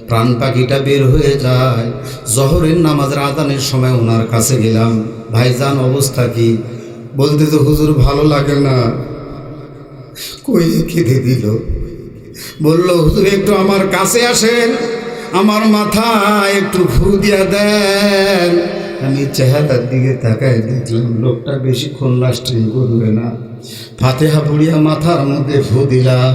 প্রাণ পাখিটা বের হয়ে যায়। জহরের নামাজের আদানের সময় ওনার কাছে গেলাম, ভাইজান অবস্থা কি? বলতে তো হুজুর ভালো লাগে না। কই কেঁদে দিল। বলল হুজুর একটু আমার কাছে আসেন, আমার মাথায় একটু ফু দিয়া দেন। আমি চেহারার দিকে তাকায় দেখলাম লোকটা বেশিক্ষণ লাস্টিং করবে না। ফাতেহা পড়িয়া মাথার মধ্যে ফু দিলাম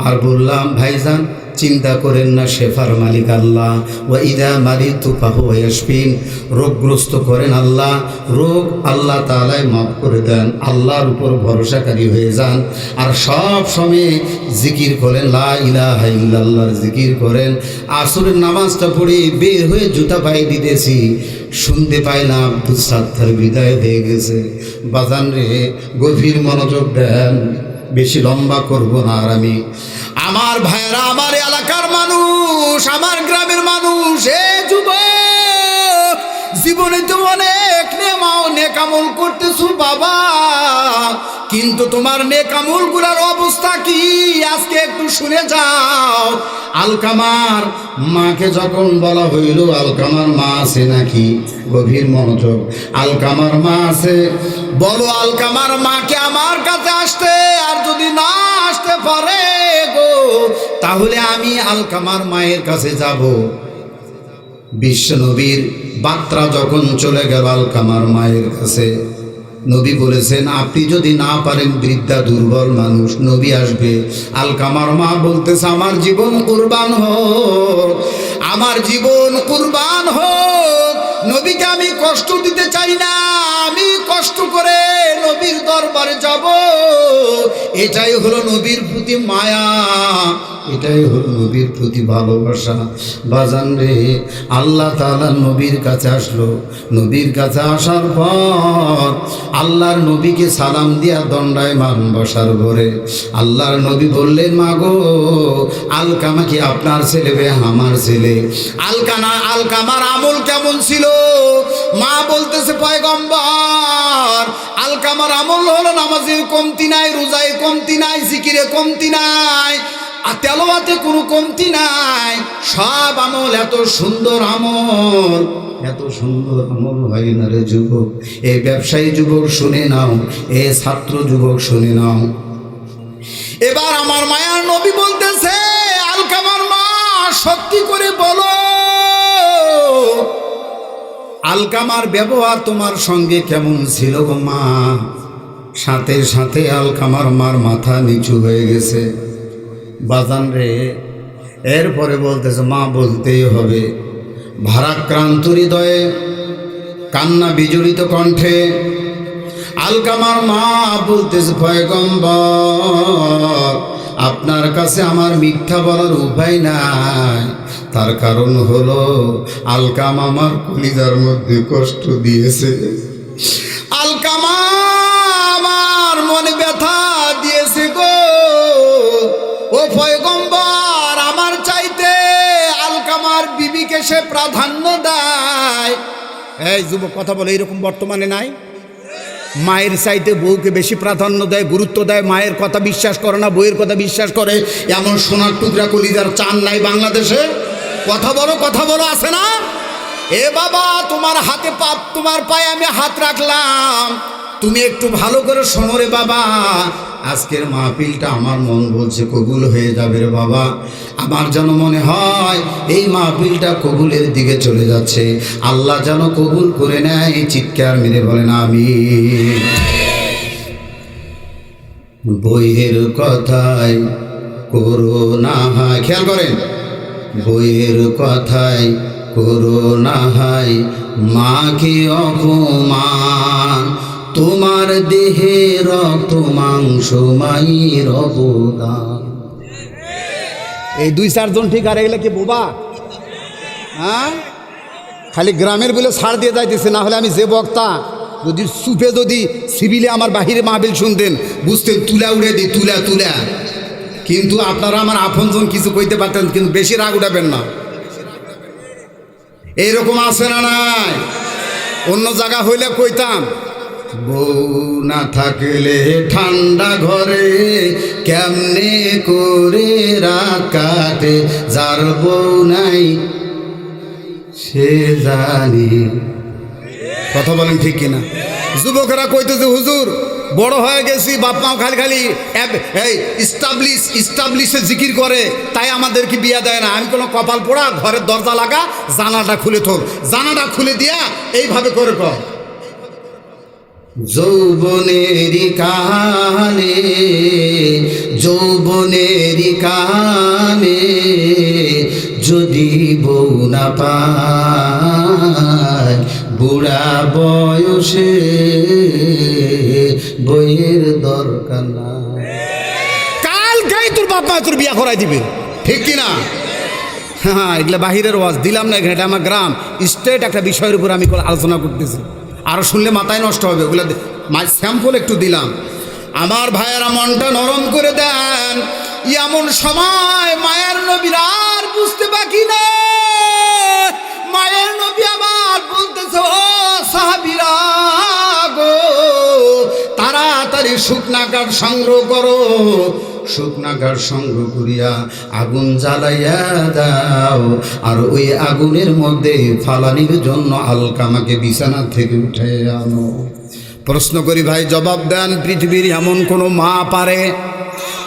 আর বললাম, ভাইজান চিন্তা করেন না, শেফার মালিক আল্লাহ। ওয়া ইদা মারিতু ফাহুয়া ইয়াশফিন, রোগগ্রস্ত করেন আল্লাহ, রোগ আল্লাহ তাআলাই মাফ করে দেন। আল্লাহর উপর ভরসাকারী হয়ে যান আর সব সময় জিকির করেন, লা ইলাহা ইল্লাল্লাহর জিকির করেন। আসরের নামাজটা পড়ে বের হয়ে জুতা পায়ে দিতেছি, শুনতে পাই না আব্দুল সাত্তার বিদায় হয়ে গেছে। বাজান রে, গভীর মনোযোগ দেন, বেশি লম্বা করব না। আর আমি আমার ভাইরা, আমার এলাকার মানুষ, আমার গ্রামের মানুষ, এ যুবক, জীবনে তো অনেক নেকামল করতেছো বাবা, কিন্তু তোমার নেকামল গুলার অবস্থা কি আজকে একটু শুনে যাও। আলকামার মাকে যখন বলা হইল, আলকামার মা আছে নাকি? গভীর মনোযোগ। আলকামার মা আছে, বলো আলকামার মাকে আমার কাছে আসতে, আর যদি না আসতে পারে গো তাহলে আমি আলকামার মায়ের কাছে যাব। বিশ্ব নবীর বার্তা যখন চলে গেল আলকামার মায়ের কাছে, নবী বলেছেন আপনি যদি না পারেন, বৃদ্ধা দুর্বল মানুষ, নবী আসবে। আলকামার মা বলতেছে আমার জীবন কুরবান হোক, আমার জীবন কুরবান হোক। নবীকে আমি কষ্ট দিতে চাই না, আমি কষ্ট করে নবীর দরবারে যাব। এটাই হলো নবীর প্রতি মায়া, এটাই হলো নবীর প্রতি ভালোবাসা। বাজান রে, আল্লাহ তাআলা নবীর কাছে আসলো। নবীর কাছে আসার পর আল্লাহর নবীকে সালাম দিয়া দণ্ডায়মান বসার ঘরে আল্লাহর নবী বললেন, মা গো, আলকামা কি আপনার ছেলে? আমার ছেলে। আলকামার আমল কেমন ছিল? মা বলতেছে, পয়গম্বর, আলকামার আমল হলো নামাজের কমতি নাই, রোজায় কমতি নাই, জিকিরে কমতি নাই, আর তেলাওয়াতে কোনো কমতি নাই। সব আমল এত সুন্দর আমল, এত সুন্দর আমল হয় না রে যুবক। এই ব্যবসায়ী যুবক শুনে নাও, এ ছাত্র যুবক শুনে নাও। এবার আমার মায়ার নবী বলতেছে, আলকামার মা সত্যি করে বলো, আলকামার ব্যবহার তোমার সঙ্গে কেমন ছিল গো মা? সাথে সাথে আলকামার মার মাথা নিচু হয়ে গেছে। বাজান রে, এরপরে বলতেছে, মা বলতেই হবে। ভারাক্রান্ত হৃদয়ে, কান্না বিজড়িত কণ্ঠে আলকামার মা বলতেছে, পয়গম্বর, আপনার কাছে আমার মিথ্যা বলার উপায় নাই। তার কারণ হলো আলকামা আমার কলিজার মধ্যে কষ্ট দিয়েছে, আলকামা আমার মনে ব্যথা দিয়েছে গো। ও পয়গম্বর, আমার চাইতে আলকামার বিবিকে সে প্রাধান্য দেয়। এই যুবক কথা বলে, এরকম বর্তমানে নাই? মায়ের চাইতে বউকে বেশি প্রাধান্য দেয়, গুরুত্ব দেয়, মায়ের কথা বিশ্বাস করে না, বউয়ের কথা বিশ্বাস করে, এমন সোনার টুকরা কলিজার চান নাই বাংলাদেশে? কথা বলো, আছে না? এ বাবা, তোমার হাতে তোমার পায়ে আমি হাত রাখলাম, তুমি একটু ভালো করে শোনো রে বাবা। আজকের মাহফিলটা আমার মন বলছে কবুল হয়ে যাবে রে বাবা। আমার যেন মনে হয় এই মাহফিলটা কবুলের দিকে চলে যাচ্ছে। আল্লাহ যেন কবুল করে নেয়। চিৎকার মেরে বলেন আমিন। বইয়ের কথায় করো না হায়, খেয়াল করেন, বইয়ের কথায় করো না হায়, মাকে অপমান, তোমার দেহে রক্ত মাংস মায়ের অবদান। এই 2-4 জন ঠিক আর এগুলো কি বোবা? হ্যাঁ, খালি গ্রামের বলে ছাড় দিয়ে যাইতেছে, না হলে আমি যে বক্তা যদি সুপে যদি সিভিলে আমার বাহিরে মাহবিল শুনতেন বুঝতেন তুলা উড়ে দিই তুলা তুলা। কিন্তু আপনারা আমার আপনজন কিছু কইতে পারতেন, কিন্তু বেশি রাগ উঠাবেন না। এইরকম আছে না নাই? অন্য জায়গা হইলে কইতাম বউ না থাকলে ঠান্ডা ঘরে কেমনে করে রাত কাটে, যার বউ নাই সে জানি। কথা বলেন ঠিক কিনা? যুবকেরা কইতেছে হুজুর বড় হয়ে গেছি, বাপ মাও খালি খালি এই ইস্টাবলিশে জিকির করে, তাই আমাদেরকে বিয়া দেয় না। আমি কোনো কপাল পোড়া, ঘরের দরজা লাগা, জানাটা খুলে তোল, জানাটা খুলে দিয়া এইভাবে করে কর। যৌবনেরি কালে যৌবনেরি কালে যদি বউ না পায়, বুড়া বয়সে বইয়ের দরকার না। কাল গাই তোর বাপ মা তোর বিয়া করাই দিবে, ঠিক কিনা? হ্যাঁ, এগুলো বাহিরের ওয়াজ দিলাম না, এখানে এটা আমার গ্রাম স্টেট একটা বিষয়ের উপর আমি আলোচনা করতেছি। আরও শুনলে মাথায় নষ্ট হবে, ওগুলো স্যাম্পল একটু দিলাম। আমার ভাইয়েরা মনটা নরম করে দেন। এমন সময় মায়ের নবীর আর বুঝতে বাকি না, মায়ের নবী আমার বলতেছে ও সাহাবীরা গো, তাড়াতাড়ি শুকনা কাঠ সংগ্রহ করো, শুকনা কাঠ সংগ্রহ করিয়া আগুন জ্বালাইয়া দাও, আর ওই আগুনের মধ্যে ফালানির জন্য আলকামাকে বিছানা থেকে উঠে আনো। প্রশ্ন করি ভাই, জবাব দেন, পৃথিবীর এমন কোনো মা পারে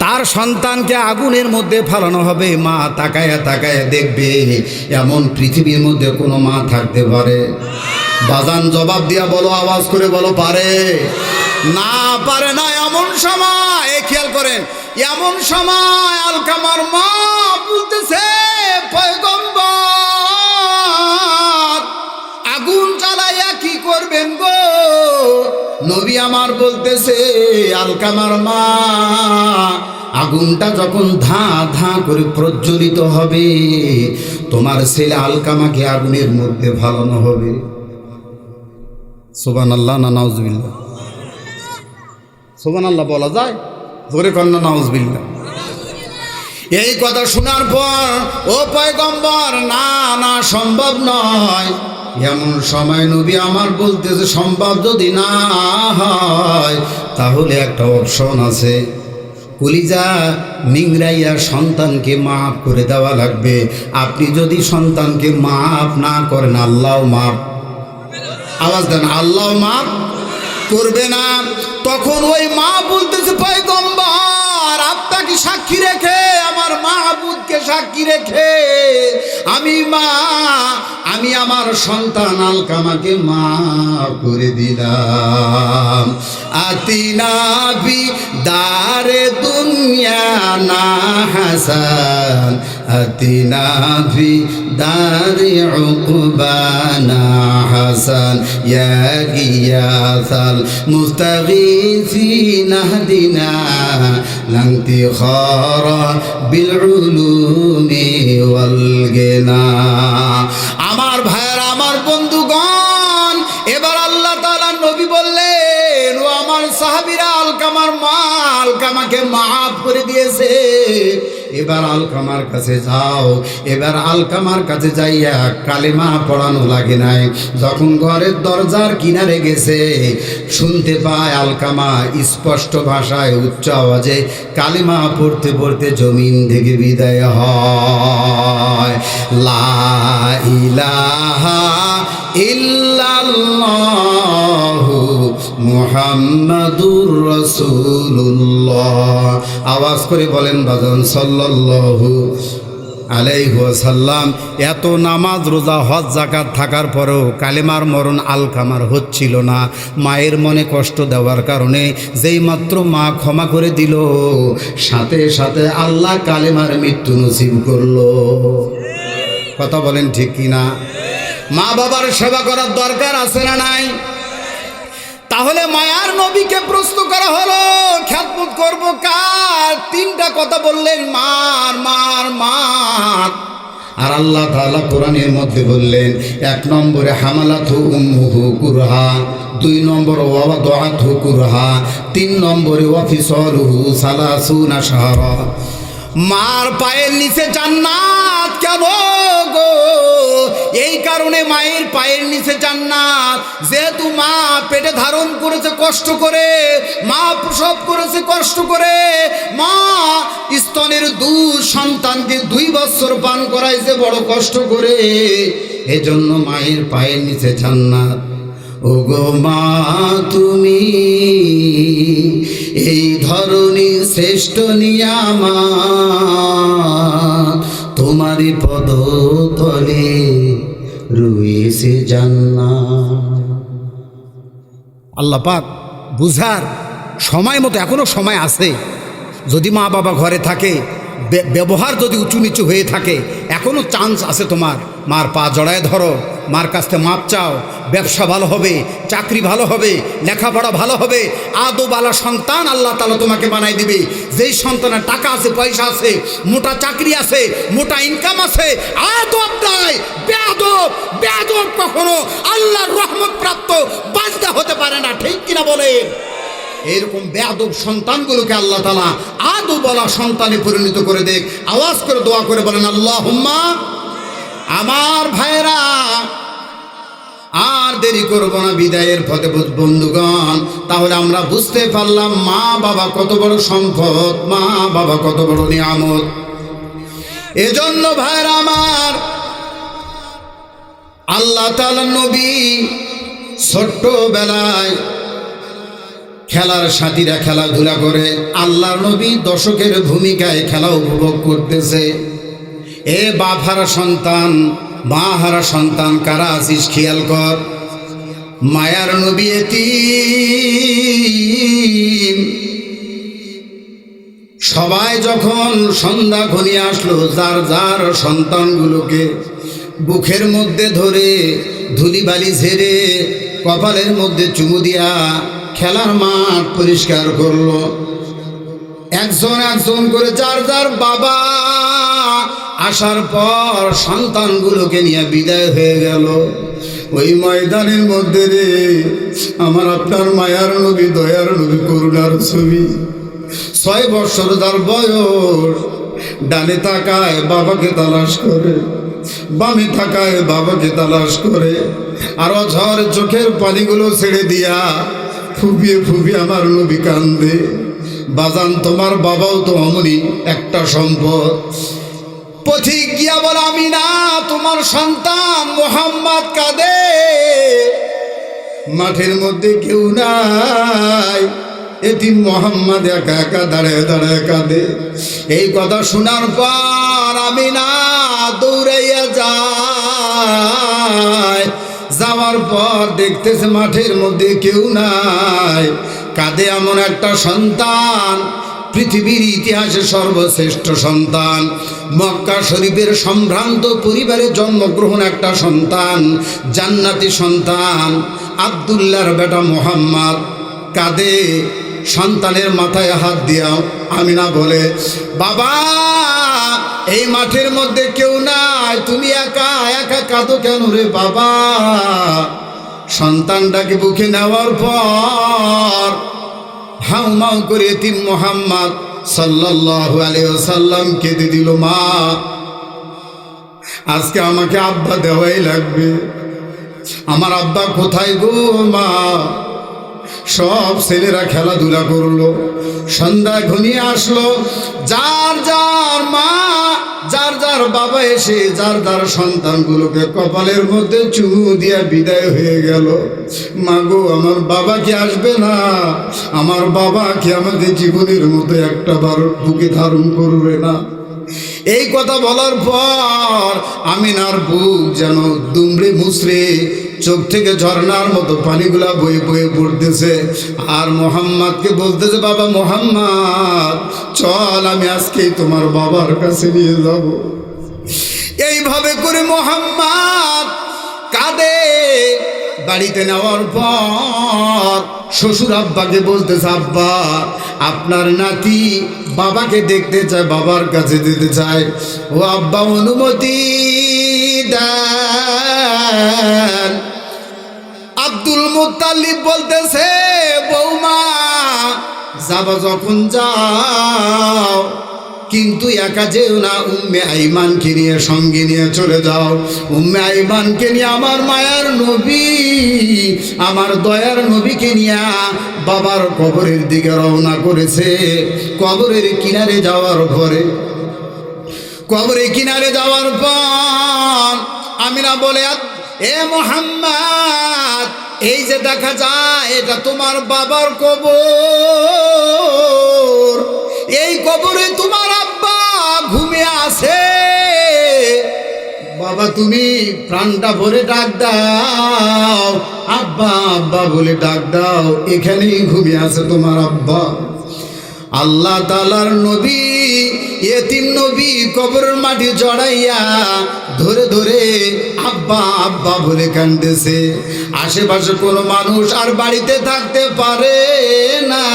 তার সন্তানকে আগুনের মধ্যে ফালানো হবে? মা তাকায়া তাকায়া দেখবে, এমন পৃথিবীর মধ্যে কোনো মা থাকতে পারে? বাজান জবাব দিয়া বলো, আওয়াজ করে বলো, পারে না? পারে না। এমন সময় খেয়াল করেন, এমন সময় আলকামার মা বলতেছে পয়গম্বর আগুন জ্বালাইয়া কি করবেন গো? নবী আমার বলতেছে আলকামার মা, আগুনটা যখন ধা ধা করে প্রজ্বলিত হবে, তোমার ছেলে আলকামাকে আগুনের মধ্যে ফালানো হবে। সুবহানাল্লাহ না নাউজুবিল্লাহ? সুবহানাল্লাহ বলা যায়? জোরে কন্যা নাউজুবিল্লাহ। এই কথা শোনার পর ও পয়গম্বর, না না সম্ভব নয়। এমন সময় নবী আমার বলতেছে সম্ভব যদি না হয় তাহলে একটা অপশন আছে, কলিজা নিংড়াইয়া সন্তানকে মাফ করে দেওয়া লাগবে। আপনি যদি সন্তানকে মাফ না করেন, আল্লাহ মাফ, আওয়াজ দেন, আল্লাহ মাফ করবে না। তখন ওই মা বলতেছে পয়গম্বর, আপনাকে সাক্ষী রেখে, আমার মাহবুবকে সাক্ষী রেখে আমি আমার সন্তান আলকামাকে মাফ করে দিলাম। আতিনা বি দারে দুনিয়া না হাসান, আতিনা বি দারে উকবানা হাসান, ইয়া গিয়াসাল মুস্তাগীসিনা হদিনা লাংতি খারা বিল উলুমি ওয়াল গিনা। আমার ভাইয়েরা, আমার বন্ধুগণ, এবার আল্লাহ তাআলা নবী বললেন ও আমার সাহাবীরা, আলকামার মা আলকামাকে মাফ করে দিয়েছে, এবার আলকামার কাছে যাও। এবার আলকামার কাছে যাইয়া কালেমা পড়ানো লাগে নাই। যখন ঘরের দরজার কিনারে গেছে, শুনতে পায় আলকামা স্পষ্ট ভাষায় উচ্চ আওয়াজে কালেমা পড়তে পড়তে জমিন থেকে বিদায় হয়। লা ইলাহা ইল্লাল্লাহু মুহাম্মাদুর রাসূলুল্লাহ। আওয়াজ করে বলেন বাজান, সাল্লাল্লাহু আলাইহি ওয়াসাল্লাম। এত নামাজ রোজা হজ যাকাত থাকার পরেও কালেমার মরণ আলকামার হচ্ছিল না। মায়ের মনে কষ্ট দেওয়ার কারণে যেই মাত্র মা ক্ষমা করে দিল, সাথে সাথে আল্লাহ কালেমার মৃত্যু নসিব করলো। কথা বলেন ঠিক কিনা? মা বাবার সেবা করার দরকার আছে না নাই? তাহলে মায়ার নবীকে প্রশ্ন করা হলো, খ্যাতমত করব কার? তিনটা কথা বললেন, মার মার মার। আর আল্লাহ তাআলা কোরআনের মধ্যে বললেন, এক নম্বরে হামালাতু উম্মুহু কুরহা, 2 নম্বর ওয়াদাআতহু কুরহা, 3 নম্বরে ওয়াফিসালুহু সালাসুনা শাহরা। মার পায়ের নিচে জান্নাত কেন গো? এই কারণে মায়ের পায়ের নিচে জান্নাত, যেহেতু মা পেটে ধারণ করেছে কষ্ট করে, মা প্রসব করেছে কষ্ট করে, মা স্তনের দুধ সন্তানকে 2 বছর পান করাইছে বড় কষ্ট করে, এজন্য মায়ের পায়ের নিচে জান্নাত। ওগো মা তুমি এই ধরনী শ্রেষ্ঠ নিয়ামত, তোমারই পদতলে রয়েছে জান্নাত। আল্লাহ পাক বুঝার সময় মতো এখনো সময় আছে। যদি মা বাবা ঘরে থাকে, ব্যবহার যদি উঁচু নিচু হয়ে থাকে, এখনো চান্স আছে তোমার। মার পা জড়ায় ধরো, মার কাছ থেকে মাপ চাও, ব্যবসা ভালো হবে, চাকরি ভালো হবে, লেখাপড়া ভালো হবে, আদবওয়ালা সন্তান আল্লাহ তাআলা তোমাকে বানাই দিবে। যেই সন্তানের টাকা আছে, পয়সা আছে, মোটা চাকরি আছে, মোটা ইনকাম আছে, আদব নাই, বেয়াদব, বেয়াদব কখনো আল্লাহর রহমত প্রাপ্ত বান্দা হতে পারে না। ঠিক কিনা বলেন? এরকম বেয়াদব সন্তানগুলোকে আল্লাহ তাআলা আদবওয়ালা সন্তানে পরিণত করে দেখ। আওয়াজ করে দোয়া করে বলেন আল্লাহুম্মা। আমার ভাইরা, আর দেরি করব না, বিদায়ের পথে বন্ধুগণ। তাহলে আমরা বুঝতে পারলাম মা বাবা কত বড় সম্পদ, মা বাবা কত বড় নিয়ামত। এজন্য ভাইরা আমার, আল্লাহ তাআলার নবী ছোট্টবেলায় খেলার সাথীরা খেলাধুলা করে, আল্লাহর নবী দর্শকের ভূমিকায় খেলা উপভোগ করতেছে। এ বাপ হারা সন্তান, মা হারা সন্তান কারা আছিস খেয়াল কর। মায়ার নবী এতিম। সবাই যখন সন্ধ্যা ঘনিয়ে আসলো, যার যার সন্তানগুলোকে বুকের মধ্যে ধরে ধুলিবালি ঝেড়ে কপালের মধ্যে চুমু দিয়া খেলার মাঠ পরিষ্কার করলো। একজন একজন করে যার যার বাবা আসার পর সন্তানগুলোকে নিয়ে বিদায় হয়ে গেল। ওই ময়দানের মধ্যে রে আমার আপনার মায়ার নবী, দয়ার নবী, করুণার ছবি। 6 বছর তার বয়স। ডানে তাকায় বাবাকে তালাশ করে, বামে তাকায় বাবাকে তালাশ করে, আর অঝর চোখের পানিগুলো ছেড়ে দিয়া ফুপিয়ে ফুপিয়ে আমার নবী কান্দে। বাজান, তোমার বাবাও তো অমনি একটা সম্পদ। পথিক গিয়া বলে, আমি না, তোমার সন্তান মুহাম্মদ কাঁদে, মাঠের মধ্যে কেউ নাই, এতিম মুহাম্মদ একা একা দাঁড়ায় দাঁড়ায় কাঁদে। এই কথা শোনার পর আমি না দৌড়াইয়া যায়। যাওয়ার পর দেখতেছে মাঠের মধ্যে কেউ নাই, কাঁদে এমন একটা সন্তান, পৃথিবীর ইতিহাসে সর্বশ্রেষ্ঠ সন্তান, মক্কা শরীফের সম্ভ্রান্ত পরিবারে জন্মগ্রহণ একটা সন্তান, জান্নাতি সন্তান, আব্দুল্লাহর বেটা মুহাম্মদ কাঁদে। সন্তানের মাথায় হাত দিয়া আমিনা বলে, বাবা এই মাঠের মধ্যে কেউ নাই, তুমি একা একা কাঁদো কেন রে বাবা? সন্তানটাকে বুকে নেওয়ার পর হাউমাউ করে এতিম মুহাম্মদ সাল্লাল্লাহু আলাইহি ওয়াসাল্লাম কেঁদে দিল, মা আজকে আমাকে আব্বা দেওয়াই লাগবে। আমার আব্বা কোথায় গো মা? সব ছেলেরা খেলাধুলা করলো, সন্ধ্যা ঘনিয়ে আসলো, যার যার মা, যার যার বাবা এসে যার যার সন্তানগুলোকে কপালের মধ্যে চুমু দিয়া বিদায় হয়ে গেল। মা গো, আমার বাবা কি আসবে না? আমার বাবা কি আমাকে জীবনের মতো একটা বার বুকে ধারণ করবে না? এই কথা বলার পর আমিনার বুক যেন দুমড়ে মুচড়ে চোখ থেকে ঝর্ণার মতো পানিগুলা বয়ে বয়ে পড়তেছে। আর মুহাম্মদকে বলতেছে, বাবা মুহাম্মদ চল, আমি আজকেই তোমার বাবার কাছে নিয়ে যাব। এইভাবে করে মুহাম্মদ কাঁদে। বাড়িতে নেওয়ার পর শ্বশুর আব্বাকে বলতেছে, আব্বা আপনার নাতি বাবাকে দেখতে চায়, বাবার কাছে যেতে চায়। ও আব্বা অনুমতি দেন। আব্দুল মুত্তালিব বলতেছে, বৌমা যাবা যখন যাও, কিন্তু একা যেও না, উম্মে আইমানকে নিয়ে সঙ্গে নিয়ে চলে যাও। উম্মে আইমানকে নিয়ে আমার মায়ার নবী, আমার দয়ার নবীকে নিয়ে বাবার কবরের দিকে রওনা করেছে। কবরের কিনারে যাওয়ার পরে, কবরের কিনারে যাওয়ার পর আমিনা বলে, এ মুহাম্মদ, এই যে দেখা যায় এটা তোমার বাবার কবর, এই কবরে তোমার আব্বা ঘুমিয়ে আছে। বাবা তুমি প্রাণটা ভরে ডাক দাও, আব্বা আব্বা বলে ডাক দাও, এখানেই ঘুমিয়ে আছে তোমার আব্বা। আল্লাহ তাআলার নবী, এতিম নবী কবরের মাটি জড়াইয়া ধরে ধরে আব্বা আব্বা বলে কাঁদতেছে। আশেপাশে কোনো মানুষ আর বাড়িতে থাকতে পারে না,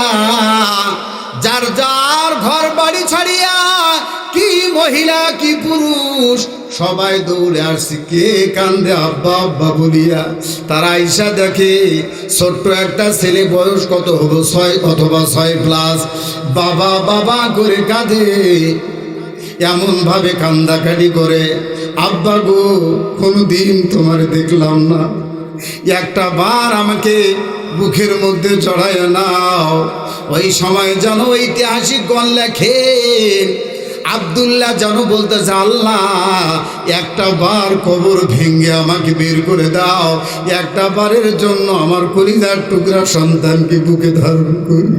যার যার ঘর বাড়ি ছাড়িয়া, কি মহিলা কি পুরুষ সবাই দৌড়ে আসছে, কে কান্দে আব্বা আব্বা বলিয়া। তারা আইসা দেখে ছোট্ট একটা ছেলে, বয়স কত হবো 6 অথবা 6+, বাবা বাবা করে কাঁদে, এমন ভাবে কান্দাকাটি করে, আব্বা গো কোনোদিন তোমার দেখলাম না, একটা বার আমাকে বুকের মধ্যে জড়ায় নাও। ওই সময় যেন ঐতিহাসিকগণ লেখেন, আব্দুল্লাহ যেন বলতেছে, আল্লাহ একটা বার কবর ভেঙে আমাকে বের করে দাও, একটা বারের জন্য আমার কলিজার টুকরা সন্তানকে বুকে ধারণ করি।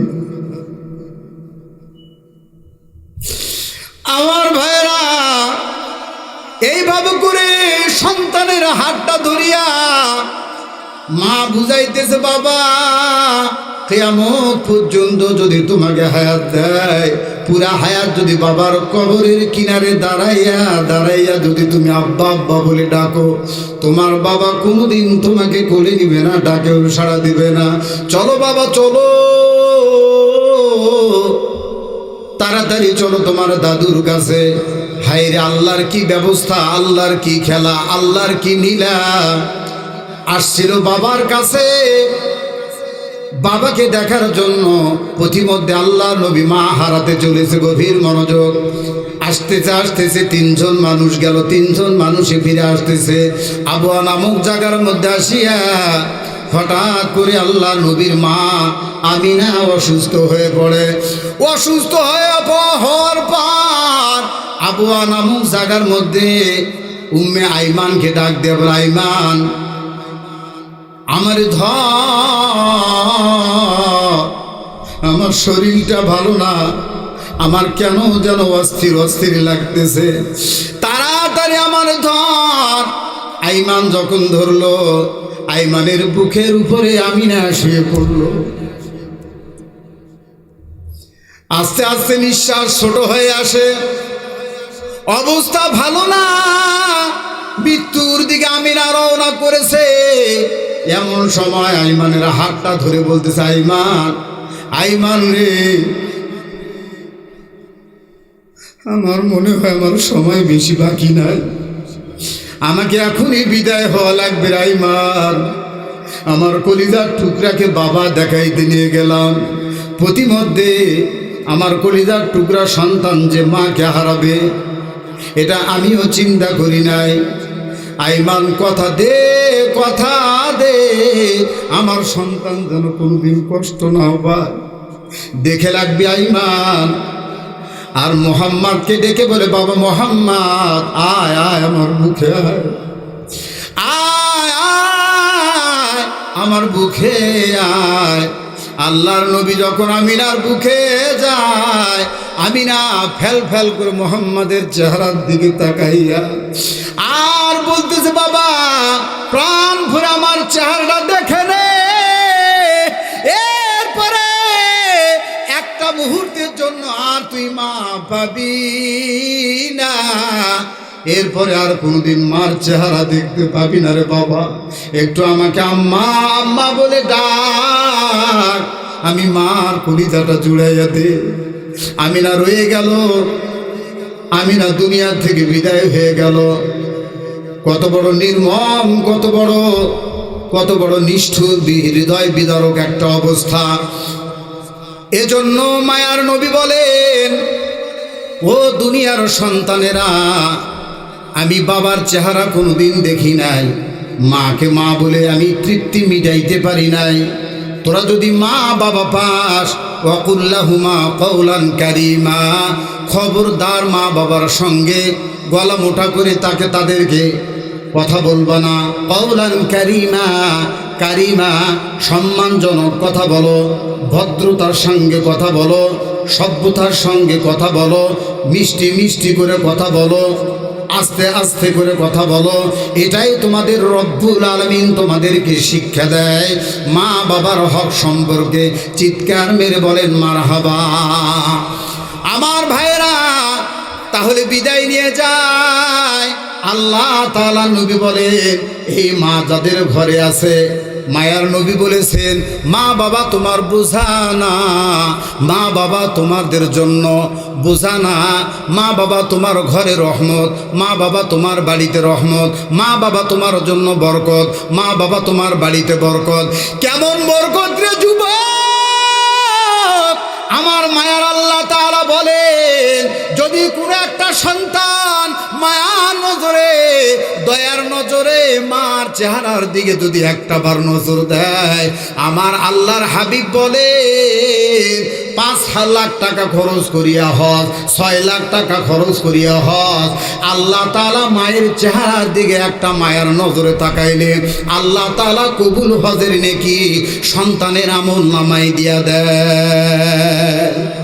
আমার ভাইরা এইভাবে করে সন্তানের হাতটা ধরিয়া মা বুঝাইতেছে, বাবা কিয়ামত পর্যন্ত যদি তোমাকে হায়াত দেয়, পুরা হায়াত যদি বাবার কবরের কিনারে দাঁড়াইয়া দাঁড়াইয়া যদি তুমি আব্বা আব্বা বলে ডাকো, তোমার বাবা কোনোদিন তোমাকে কোলে নিবে না, ডাকেও সাড়া দিবে না। চলো বাবা চলো, তাড়াতাড়ি চলো তোমার দাদুর কাছে। হায়রে আল্লাহর কি ব্যবস্থা, আল্লাহর কি খেলা, আল্লাহর কি নীলা। আসছিল বাবার কাছে বাবাকে দেখার জন্য, প্রতিমধ্যে আল্লাহ নবী মা হারাতে চলেছে। গভীর মনোযোগ। আসতেছে আসতেছে 3 জন মানুষ গেল, 3 জন মানুষে ফিরে আসতেছে। আবওয়া নামক জায়গার মধ্যে আসিয়া হঠাৎ করে আল্লাহ নবীর মা আমিনা অসুস্থ হয়ে পড়ে। অসুস্থ হওয়ার পর আবওয়া নামক জায়গার মধ্যে উম্মে আইমানকে ডাক দিয়ে বলে, আইমান আমার আমার শরীরটা ভালো না, আমার কেন যেন অস্থির অস্থির লাগতেছে, তাড়াতাড়ি আমার ধর। আইমান যখন ধরলো, আইমানের বুকের উপরে আমিনা শুয়ে পড়লো। আস্তে আস্তে নিঃশ্বাস ছোট হয়ে আসে, অবস্থা ভালো না, মৃত্যুর দিকে আমিনা রওনা করেছে। এমন সময় আইমানের হাতটা ধরে বলতেছে, আইমান আইমান রে, আমার মনে হয় আমার সময় বেশি বাকি নাই, আমাকে এখনই বিদায় হওয়া লাগবে। আইমান আমার কলিজার টুকরাকে বাবা দেখাইতে নিয়ে গেলাম, প্রতিমধ্যে আমার কলিজার টুকরা সন্তান যে মাকে হারাবে, এটা আমিও চিন্তা করি নাই। আইমান কথা দে আমার সন্তান যেন কোনোদিন কষ্ট না পায়, দেখে লাগবে আইমান। আর মোহাম্মদকে ডেকে বলে, বাবা মোহাম্মদ আয় আয় আমার বুকে আয়, আয় আয় আমার বুকে আয়। আল্লাহর নবী যখন আমিনার বুকে যায়, আমিনা ফেল ফেল করে মোহাম্মদের চেহারার দিকে তাকাইয়া আর বলতেছে, বাবা প্রাণ ভরে আমার চেহারাটা দেখে নে, এরপরে একটা মুহূর্তের জন্য আর তুই মা পাবি না, এরপরে আর কোনোদিন মার চেহারা দেখতে পাবি না রে বাবা। একটু আমাকে আম্মা আম্মা বলে ডাক, আমি মার কলিজাটা জুড়াইয়া দে। আমিনা রয়ে গেল, আমিনা দুনিয়ার থেকে বিদায় হয়ে গেল। কত বড় নির্মম, কত বড় কত বড় নিষ্ঠুর হৃদয় বিদারক একটা অবস্থা। এজন্য মায়ার নবী বলেন, ও দুনিয়ার সন্তানেরা, আমি বাবার চেহারা কোনোদিন দেখি নাই, মাকে মা বলে আমি তৃপ্তি মিটাইতে পারি নাই। তোরা যদি মা বাবা পাস, ওয়াকুল্লাহুমা কওলান কারীমা, খবরদার মা বাবার সঙ্গে গলা মোটা করে তাদেরকে কথা বলবা না। কওলান কারীমা, কারীমা সম্মানজনক কথা বলো, ভদ্রতার সঙ্গে কথা বলো, সভ্যতার সঙ্গে কথা বলো, মিষ্টি মিষ্টি করে কথা বলো, আস্তে আস্তে করে কথা বলো। এটাই তোমাদের রব্বুল আলামিন তোমাদেরকে শিক্ষা দেয়। মা বাবার হক সম্পর্কে চিৎকার মেরে বলেন মারহাবা। আমার ভাইরা, তাহলে বিদায় নিয়ে যায় আল্লাহ তাআলা। নবী বলেন, এই মা যাদের ঘরে আছে, মায়ার নবী বলেছেন, মা বাবা তোমার বোঝা না, মা বাবা তোমাদের জন্য বোঝা না, মা বাবা তোমার ঘরে রহমত, মা বাবা তোমার বাড়িতে রহমত, মা বাবা তোমার জন্য বরকত, মা বাবা তোমার বাড়িতে বরকত। কেমন বরকত রে যুবক! আমার মায়ার আল্লাহ তাআলা বলেন, যদি কোনো একটা সন্তান মায়ার নজরে, দয়ার নজরে মার চেহারার দিকে যদি একটা বার নজর দেয়, আমার আল্লাহর হাবিব বলেন 5 লাখ টাকা খরচ করিয়া হজ, 6 লাখ টাকা খরচ করিয়া হজ, আল্লাহ তাআলা মায়ের চেহারার দিকে একটা মায়ের নজরে তাকাইলে আল্লাহ তাআলা কবুল হজের নেকি সন্তানের আমল নামাই দিয়া দেয়।